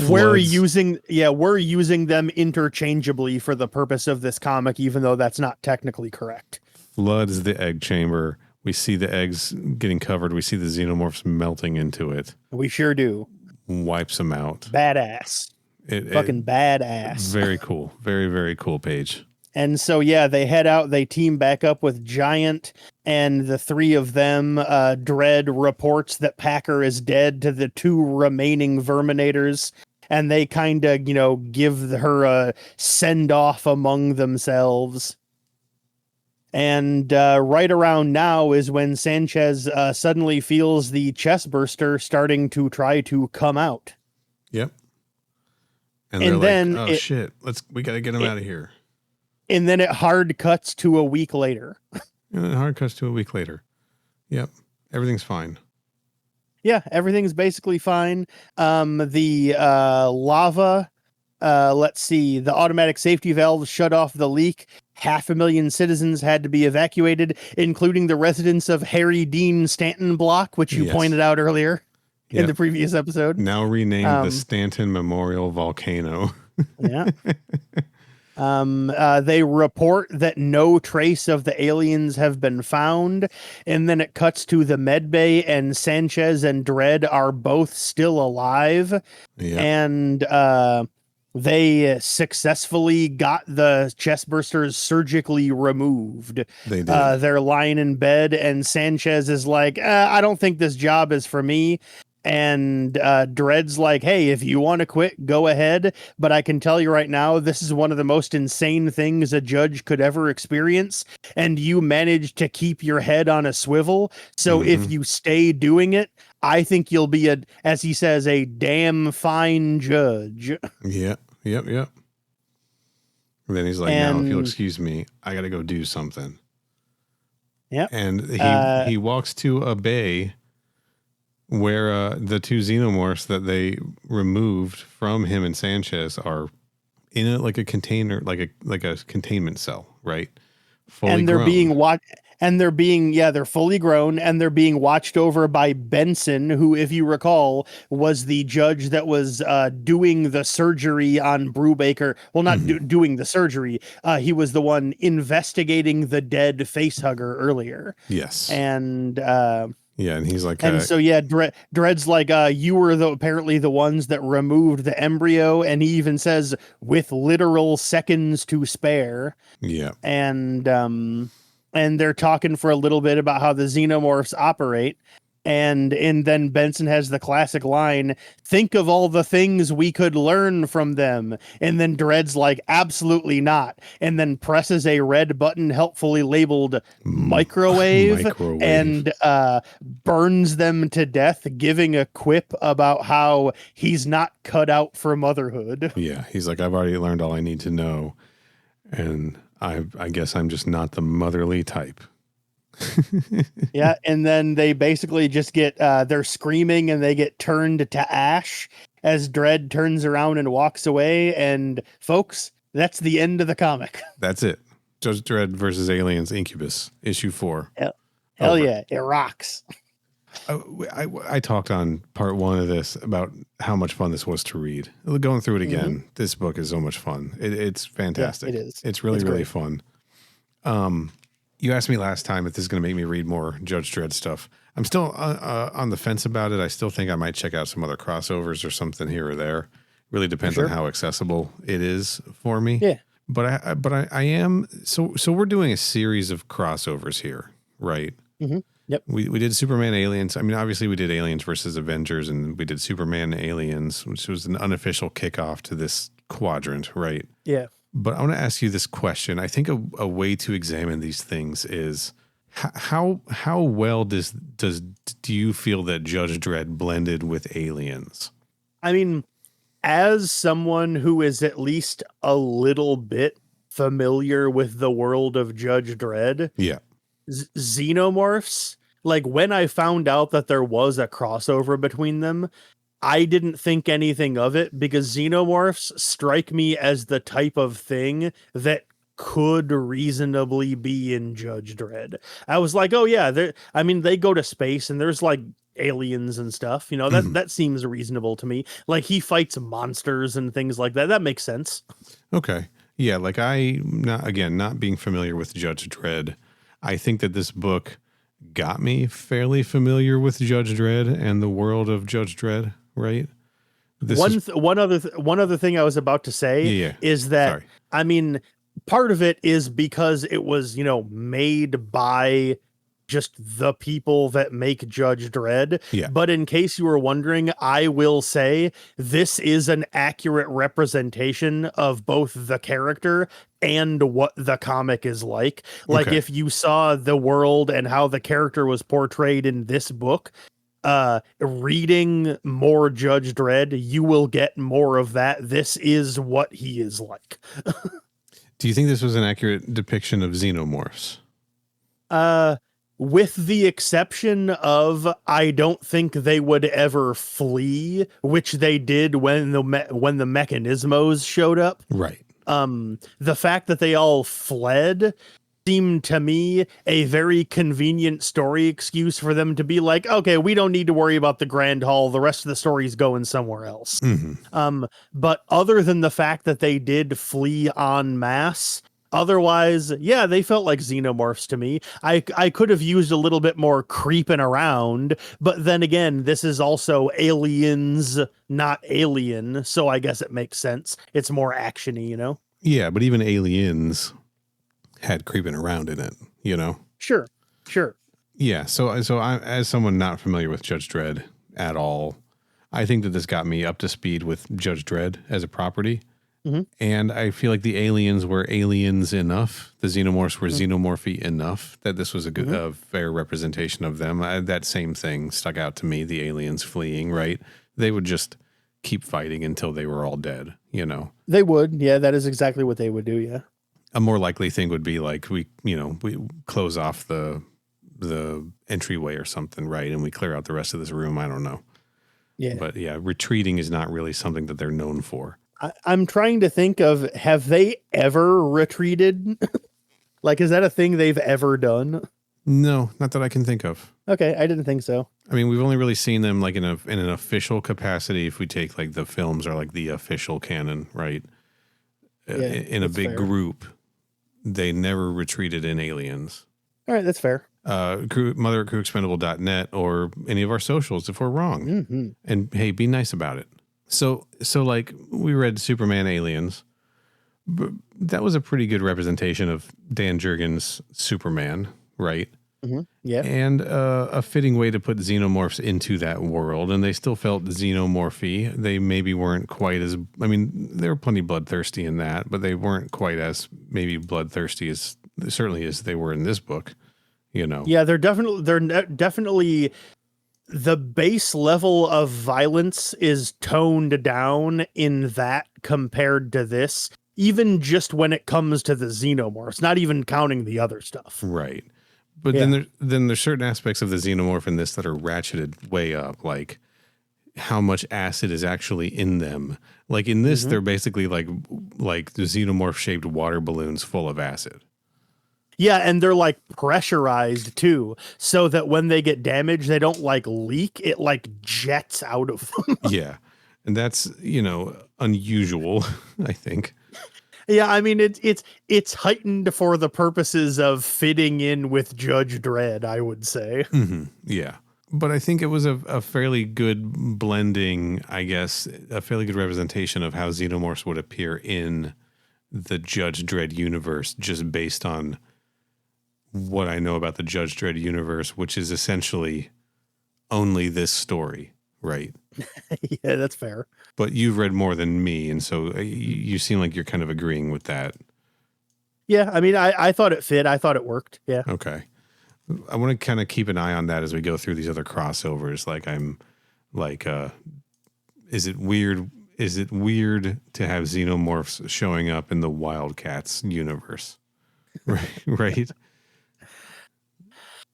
We're using them interchangeably for the purpose of this comic, even though that's not technically correct.
Floods the egg chamber. We see the eggs getting covered. We see the xenomorphs melting into it.
We sure do.
Wipes them out.
Badass. Fucking badass.
Very cool. Very, very cool page.
And so, they head out. They team back up with Giant, and the three of them. Dredd reports that Packer is dead to the two remaining Verminators, and they kind of, give her a send-off among themselves. And right around now is when Sanchez suddenly feels the chest burster starting to try to come out.
Yep. And then like, shit, we got to get him out of here.
And then it hard cuts to a week later.
Yep. Everything's fine.
Yeah, everything's basically fine. The lava, let's see, the automatic safety valve shut off the leak. 500,000 citizens had to be evacuated, including the residents of Harry Dean Stanton Block, which you pointed out earlier in the previous episode.
Now renamed the Stanton Memorial Volcano.
Yeah. They report that no trace of the aliens have been found, and then it cuts to the medbay, and Sanchez and Dredd are both still alive. Yeah. And they successfully got the chest bursters surgically removed.
They did.
They're lying in bed, and Sanchez is like, I don't think this job is for me. And Dredd's like, hey, if you want to quit, go ahead. But I can tell you right now, this is one of the most insane things a judge could ever experience. And you managed to keep your head on a swivel. So if you stay doing it, I think you'll be, as he says, a damn fine judge.
Yeah. Yep. And then he's like, now, if you'll excuse me, I got to go do something.
Yep.
And he walks to a bay where the two xenomorphs that they removed from him and Sanchez are in like a container, like a containment cell, right?
Fully grown. And they're fully grown, and they're being watched over by Benson, who, if you recall, was the judge that was doing the surgery on Brubaker. Well, not doing the surgery. He was the one investigating the dead facehugger earlier.
Yes.
And
yeah, and he's like,
and so yeah, Dredd's like, you were apparently the ones that removed the embryo, and he even says with literal seconds to spare.
Yeah.
And they're talking for a little bit about how the xenomorphs operate. And then Benson has the classic line, think of all the things we could learn from them. And then Dredd's like, absolutely not. And then presses a red button helpfully labeled microwave. And burns them to death, giving a quip about how he's not cut out for motherhood.
Yeah, he's like, I've already learned all I need to know. And I guess I'm just not the motherly type.
Yeah, and then they basically just get they're screaming and they get turned to ash as Dredd turns around and walks away. And folks, that's the end of the comic.
That's it. Judge Dredd versus Aliens Incubus, issue 4.
Hell yeah, it rocks.
I talked on part 1 of this about how much fun this was to read. Going through it again, this book is so much fun. It's fantastic.
Yeah, it is.
It's really fun. You asked me last time if this is going to make me read more Judge Dredd stuff. I'm still on the fence about it. I still think I might check out some other crossovers or something here or there. Really depends on how accessible it is for me.
Yeah.
But I am so we're doing a series of crossovers here, right?
Mm-hmm. Yep.
We did Superman Aliens. I mean, obviously we did Aliens versus Avengers, and we did Superman Aliens, which was an unofficial kickoff to this quadrant, right?
Yeah.
But I want to ask you this question. I think a way to examine these things is how well do you feel that Judge Dredd blended with Aliens?
I mean, as someone who is at least a little bit familiar with the world of Judge Dredd,
yeah,
xenomorphs, like when I found out that there was a crossover between them, I didn't think anything of it because xenomorphs strike me as the type of thing that could reasonably be in Judge Dredd. I was like, oh yeah, they go to space and there's like aliens and stuff, you know, that seems reasonable to me. Like he fights monsters and things like that. That makes sense.
Okay. Yeah. Like not being familiar with Judge Dredd, I think that this book got me fairly familiar with Judge Dredd and the world of Judge Dredd, right? One
other thing I was about to say is that, sorry. I mean, part of it is because it was, made by just the people that make Judge Dredd.
Yeah.
But in case you were wondering, I will say this is an accurate representation of both the character and what the comic is like. Like if you saw the world and how the character was portrayed in this book, reading more Judge Dredd, you will get more of that. This is what he is like.
Do you think this was an accurate depiction of xenomorphs?
With the exception of, I don't think they would ever flee, which they did when the mechanismos showed up.
Right.
The fact that they all fled seemed to me a very convenient story excuse for them to be like, okay, we don't need to worry about the Grand Hall. The rest of the story is going somewhere else.
Mm-hmm.
But other than the fact that they did flee en masse, otherwise, yeah, they felt like xenomorphs to me. I could have used a little bit more creeping around, but then again, this is also Aliens, not Alien, so I guess it makes sense. It's more actiony, you know?
Yeah, but even Aliens had creeping around in it, you know?
Sure.
Yeah, so I, as someone not familiar with Judge Dredd at all, I think that this got me up to speed with Judge Dredd as a property. Mm-hmm. And I feel like the aliens were aliens enough. The xenomorphs were xenomorphy enough that this was a good, a fair representation of them. That same thing stuck out to me, the aliens fleeing, right? They would just keep fighting until they were all dead, you know?
They would. Yeah, that is exactly what they would do, yeah.
A more likely thing would be like we close off the entryway or something, right? And we clear out the rest of this room. I don't know.
Yeah.
But yeah, retreating is not really something that they're known for.
I'm trying to think of, have they ever retreated? Like, is that a thing they've ever done?
No, not that I can think of.
Okay, I didn't think so.
I mean, we've only really seen them like in an official capacity. If we take like the films are like the official canon, right? In a big group, they never retreated in Aliens.
All right, that's fair.
Mother at crewexpendable.net or any of our socials if we're wrong.
Mm-hmm.
And hey, be nice about it. So like we read Superman Aliens. But that was a pretty good representation of Dan Jurgens' Superman, right?
Mm-hmm. Yeah.
And a fitting way to put xenomorphs into that world. And they still felt xenomorphy. They maybe weren't quite as, I mean, they were plenty bloodthirsty in that, but they weren't quite as maybe bloodthirsty as certainly as they were in this book, you know?
Yeah, they're definitely the base level of violence is toned down in that compared to this, even just when it comes to the xenomorphs, not even counting the other stuff.
Right. But then there's certain aspects of the xenomorph in this that are ratcheted way up, like how much acid is actually in them. Like in this, they're basically like the xenomorph shaped water balloons full of acid.
Yeah, and they're like pressurized too, so that when they get damaged, they don't like leak. It like jets out of them.
Yeah. And that's, unusual, I think.
Yeah, I mean it's heightened for the purposes of fitting in with Judge Dredd, I would say.
Mm-hmm. Yeah. But I think it was a fairly good blending, I guess, a fairly good representation of how xenomorphs would appear in the Judge Dredd universe, just based on what I know about the Judge Dredd universe, which is essentially only this story, right?
Yeah, that's fair.
But you've read more than me, and so you seem like you're kind of agreeing with that.
Yeah, I mean, I thought it fit. I thought it worked. Yeah.
Okay. I want to kind of keep an eye on that as we go through these other crossovers. Is it weird? Is it weird to have xenomorphs showing up in the Wildcats universe? Right.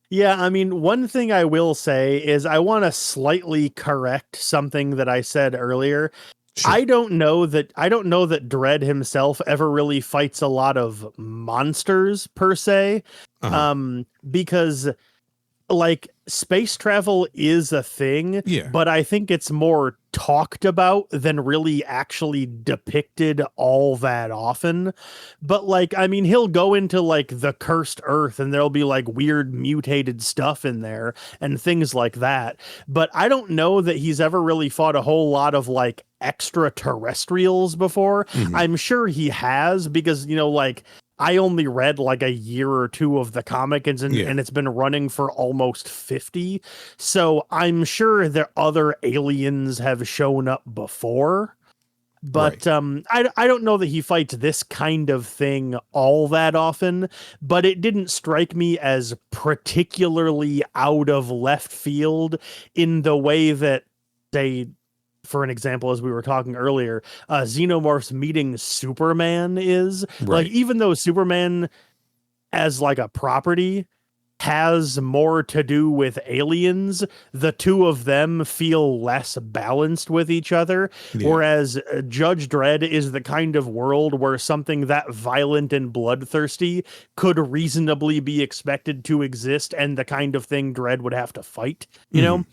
Yeah, I mean, one thing I will say is I want to slightly correct something that I said earlier. Sure. I don't know that Dredd himself ever really fights a lot of monsters per se. Because like space travel is a thing, but I think it's more talked about than really actually depicted all that often. But like, I mean, he'll go into like the cursed earth and there'll be like weird mutated stuff in there and things like that. But I don't know that he's ever really fought a whole lot of like extraterrestrials before. Mm-hmm. I'm sure he has because, like, I only read like a year or two of the comic and it's been running for almost 50. So I'm sure that other aliens have shown up before. But right. I don't know that he fights this kind of thing all that often, but it didn't strike me as particularly out of left field in the way that they, for an example, as we were talking earlier, xenomorphs meeting Superman is. Right. Like, even though Superman as like a property has more to do with aliens, the two of them feel less balanced with each other. Yeah. Whereas Judge Dredd is the kind of world where something that violent and bloodthirsty could reasonably be expected to exist, and the kind of thing Dredd would have to fight. You know,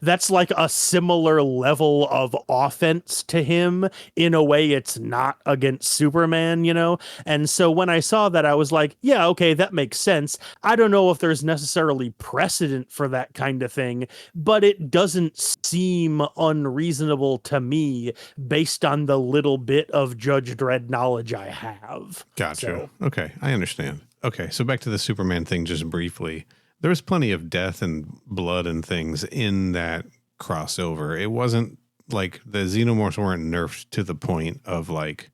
that's like a similar level of offense to him in a way it's not against Superman, And so when I saw that, I was like, yeah, okay, that makes sense. I don't know if there's necessarily precedent for that kind of thing, but it doesn't seem unreasonable to me based on the little bit of Judge Dredd knowledge I have.
Gotcha.
So.
Okay, I understand. Okay, so back to the Superman thing just briefly. There was plenty of death and blood and things in that crossover. It wasn't like the xenomorphs weren't nerfed to the point of like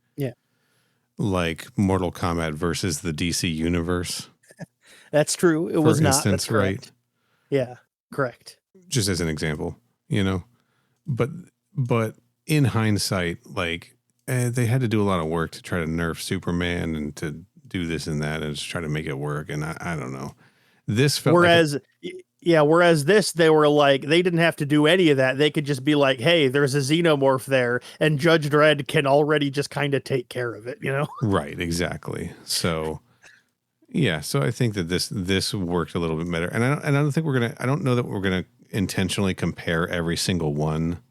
Mortal Kombat versus the DC universe.
That's true. It was not.
That's right.
Yeah, correct.
Just as an example, but in hindsight, like they had to do a lot of work to try to nerf Superman and to do this and that and just try to make it work. And I don't know. This felt
whereas this, they were like, they didn't have to do any of that. They could just be like, hey, there's a xenomorph there, and Judge Dredd can already just kind of take care of it,
Right, exactly. So. Yeah, so I think that this worked a little bit better, and I don't think I don't know that we're gonna intentionally compare every single one,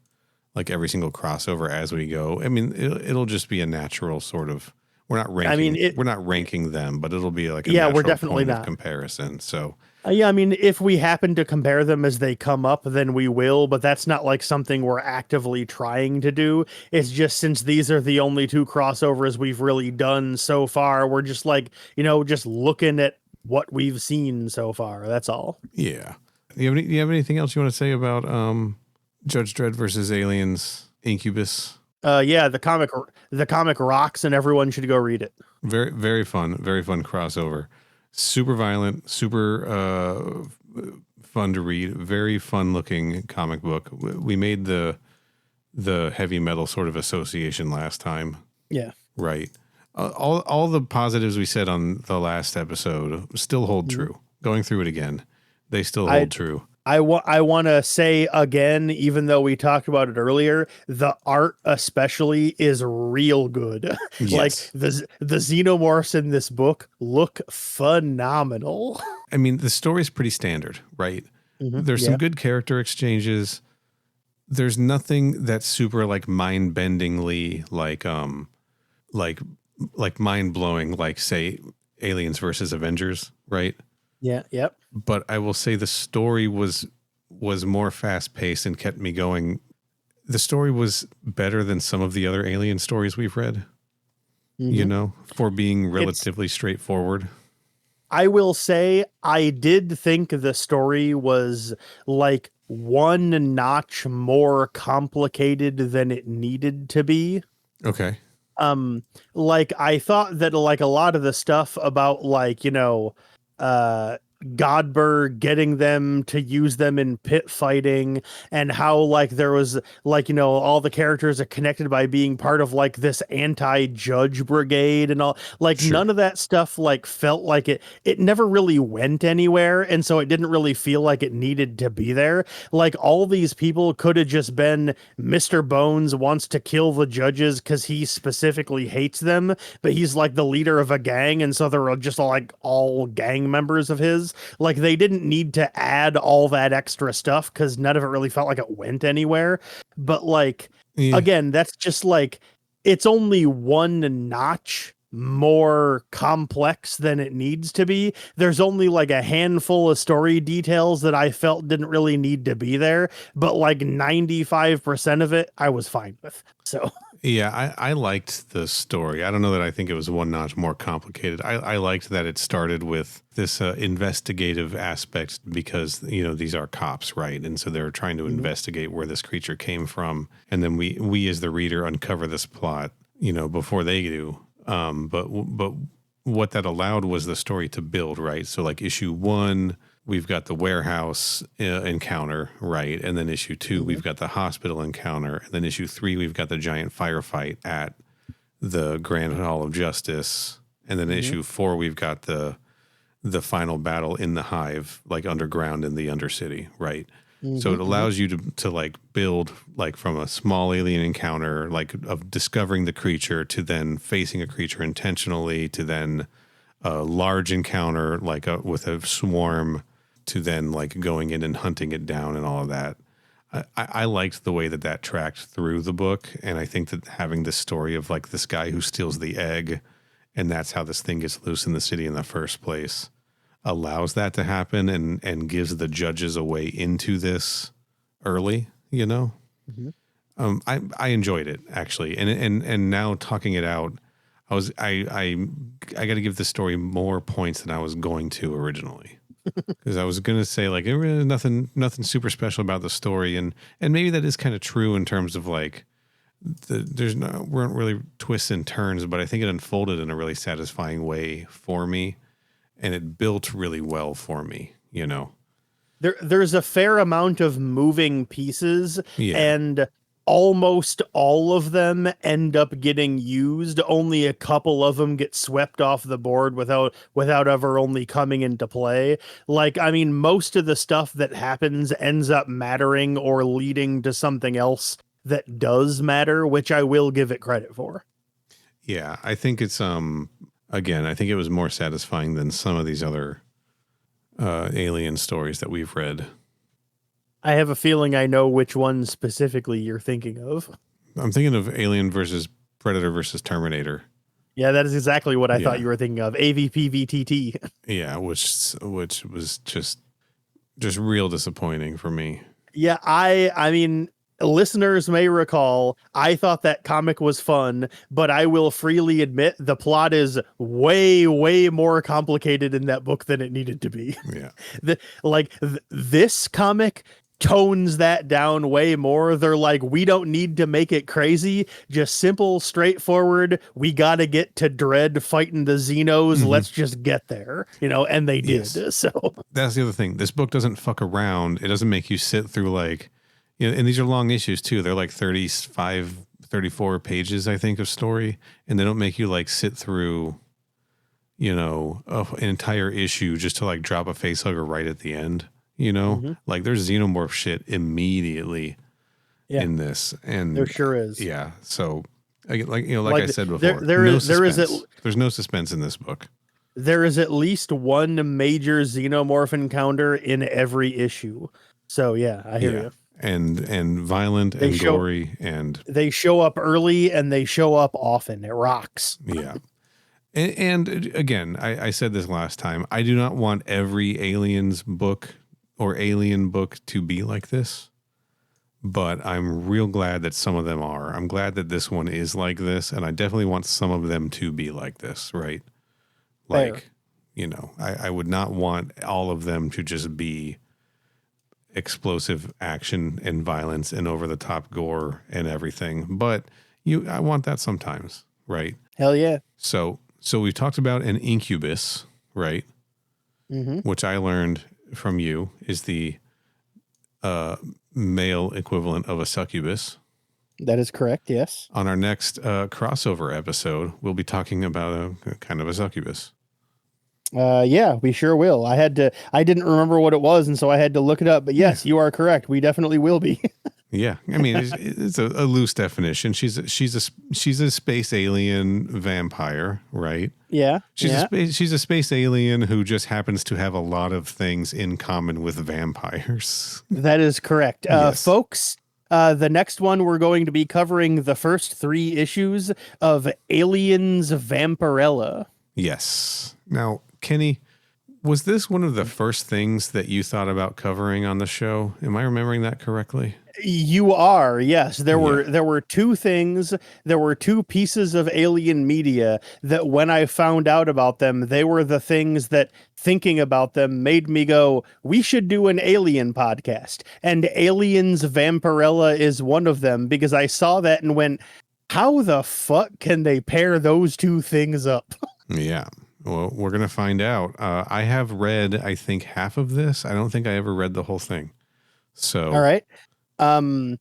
like every single crossover as we go. I mean, it'll just be a natural sort of. We're not ranking. We're not ranking them, but it'll be like a natural
we're definitely
point
not
of comparison. So.
Yeah, I mean, if we happen to compare them as they come up, then we will, but that's not like something we're actively trying to do. It's just since these are the only 2 crossovers we've really done so far, we're just like, just looking at what we've seen so far. That's all.
Yeah. Do you have anything else you want to say about Judge Dredd versus Aliens Incubus?
Yeah, the comic rocks, and everyone should go read it.
Very, very fun crossover. Super violent, super fun to read. Very fun looking comic book. We made the heavy metal sort of association last time.
Yeah.
Right. All the positives we said on the last episode still hold true. Going through it again, they still hold true.
I want to say again, even though we talked about it earlier, the art especially is real good.
Yes.
Like the xenomorphs in this book look phenomenal.
I mean, the story's pretty standard, right?
Mm-hmm.
There's some good character exchanges. There's nothing that's super like mind-bendingly like mind-blowing, like say Aliens versus Avengers, right?
Yeah, yep.
But I will say the story was more fast-paced and kept me going. The story was better than some of the other Alien stories we've read, for being relatively straightforward.
I will say I did think the story was like one notch more complicated than it needed to be.
Okay.
Like I thought that like a lot of the stuff about like, Godber getting them to use them in pit fighting, and how like there was like all the characters are connected by being part of like this anti-judge brigade and all, like none of that stuff like felt like it never really went anywhere, and so it didn't really feel like it needed to be there. Like all these people could have just been Mr. Bones wants to kill the judges because he specifically hates them, but he's like the leader of a gang, and so they're just like all gang members of his. Like they didn't need to add all that extra stuff because none of it really felt like it went anywhere. But like, again, that's just like, it's only one notch more complex than it needs to be. There's only like a handful of story details that I felt didn't really need to be there, but like 95% of it I was fine with. So
yeah, I liked the story. I don't know that I think it was one notch more complicated. I liked that it started with this investigative aspect because, these are cops, right? And so they're trying to investigate where this creature came from. And then we as the reader uncover this plot, before they do. But what that allowed was the story to build, right? So like issue 1, we've got the warehouse encounter, right? And then issue 2, we've got the hospital encounter. And then issue 3, we've got the giant firefight at the Grand Hall of Justice. And then issue 4, we've got the final battle in the hive, like underground in the Undercity, right? So it allows you to like build like from a small alien encounter, like of discovering the creature, to then facing a creature intentionally, to then a large encounter like with a swarm, to then like going in and hunting it down and all of that. I liked the way that tracked through the book, and I think that having this story of like this guy who steals the egg, and that's how this thing gets loose in the city in the first place, allows that to happen and gives the judges a way into this early, I enjoyed it actually. And now talking it out, I got to give the story more points than I was going to originally. Because I was going to say like nothing super special about the story. And maybe that is kind of true in terms of like, weren't really twists and turns, but I think it unfolded in a really satisfying way for me. And it built really well for me,
There's a fair amount of moving pieces, and almost all of them end up getting used. Only a couple of them get swept off the board without ever only coming into play. Like, I mean, most of the stuff that happens ends up mattering or leading to something else that does matter, which I will give it credit for.
Yeah, I think it's again, I think it was more satisfying than some of these other alien stories that we've read.
I have a feeling I know which one specifically you're thinking of.
I'm thinking of Alien versus Predator versus Terminator.
Yeah, that is exactly what I thought you were thinking of. AVPVTT.
Yeah, which was just real disappointing for me.
Yeah, I mean, listeners may recall, I thought that comic was fun, but I will freely admit the plot is way, way more complicated in that book than it needed to be.
Yeah.
This comic tones that down way more. They're like, we don't need to make it crazy, just simple, straightforward. We got to get to Dredd fighting the Xenos. Let's just get there, and they did.
Yes.
So
that's the other thing. This book doesn't fuck around. It doesn't make you sit through and these are long issues too. They're like 35, 34 pages, I think, of story. And they don't make you sit through, an entire issue just to drop a face hugger right at the end. There's xenomorph shit immediately in this, and
there sure is.
Yeah. So I said before, there's no suspense in this book.
There is at least one major xenomorph encounter in every issue. So yeah, I hear you.
And violent and gory, and
they show up early and they show up often. It rocks.
Yeah. And again, I said this last time. I do not want every Aliens book or Alien book to be like this, but I'm real glad that some of them are. I'm glad that this one is like this, and I definitely want some of them to be like this, right? I would not want all of them to just be explosive action and violence and over the top gore and everything, but I want that sometimes, right?
Hell yeah.
So we've talked about an incubus, right? Which I learned from you is the male equivalent of a succubus.
That is correct. Yes.
On our next crossover episode, we'll be talking about a kind of a succubus.
Yeah, we sure will. I didn't remember what it was, and so I had to look it up. But yes, you are correct. We definitely will be.
Yeah, I mean it's a loose definition. She's a space alien vampire, right?
Yeah,
she's a space alien who just happens to have a lot of things in common with vampires.
That is correct,
Yes.
folks. The next one we're going to be covering the first 3 issues of Aliens Vampirella.
Yes. Now, Kenny, was this one of the first things that you thought about covering on the show? Am I remembering that correctly?
You are, yes. There were 2 things. There were 2 pieces of alien media that when I found out about them, they were the things that thinking about them made me go, we should do an alien podcast. And Aliens Vampirella is one of them because I saw that and went, how the fuck can they pair those 2 things up?
Yeah. Well, we're going to find out. I have read, I think, half of this. I don't think I ever read the whole thing. So,
all right. I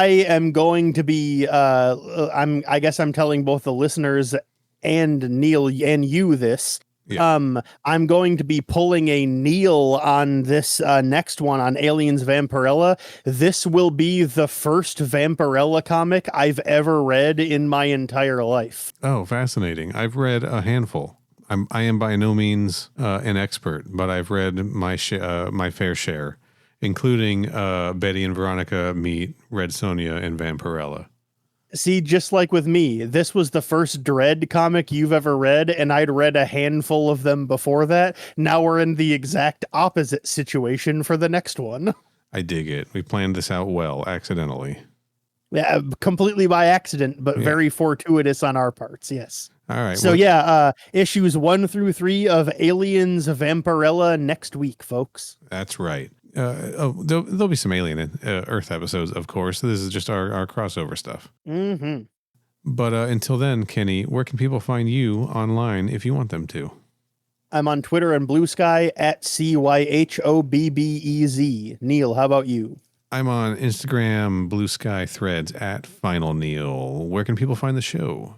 am going to be, I guess I'm telling both the listeners and Neil and you this. Yeah. I'm going to be pulling a Neil on this next one on Aliens Vampirella. This will be the first Vampirella comic I've ever read in my entire life.
Oh, fascinating. I've read a handful. I am by no means an expert, but I've read my fair share, including Betty and Veronica meet Red Sonja and Vampirella.
See, just like with me, this was the first Dredd comic you've ever read, and I'd read a handful of them before that. Now we're in the exact opposite situation for the next one.
I dig it. We planned this out well, accidentally.
Yeah, completely by accident, but very fortuitous on our parts, yes.
All right.
So issues 1 through 3 of Aliens Vampirella next week, folks.
That's right. There'll be some Alien Earth episodes, of course. This is just our crossover stuff.
Mm-hmm.
But until then, Kenny, where can people find you online if you want them to?
I'm on Twitter and Blue Sky at CYHOBBEZ. Neil, how about you?
I'm on Instagram, Blue Sky Threads at Final Neil. Where can people find the show?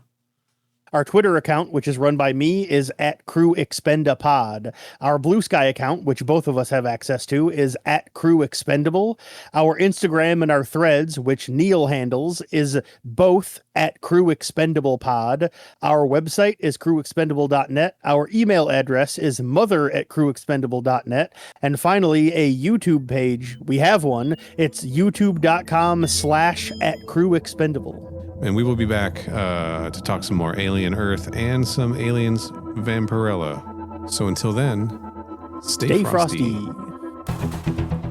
Our Twitter account, which is run by me, is at Crew Expenda Pod. Our Blue Sky account, which both of us have access to, is at Crew Expendable. Our Instagram and our Threads, which Neil handles, is both at Crew Expendable Pod. Our website is crewexpendable.net. Our email address is mother@crewexpendable.net. And finally, a YouTube page. We have one. It's youtube.com/@crewexpendable.
And we will be back to talk some more Alien Earth and some Aliens Vampirella. So until then, stay frosty.
frosty.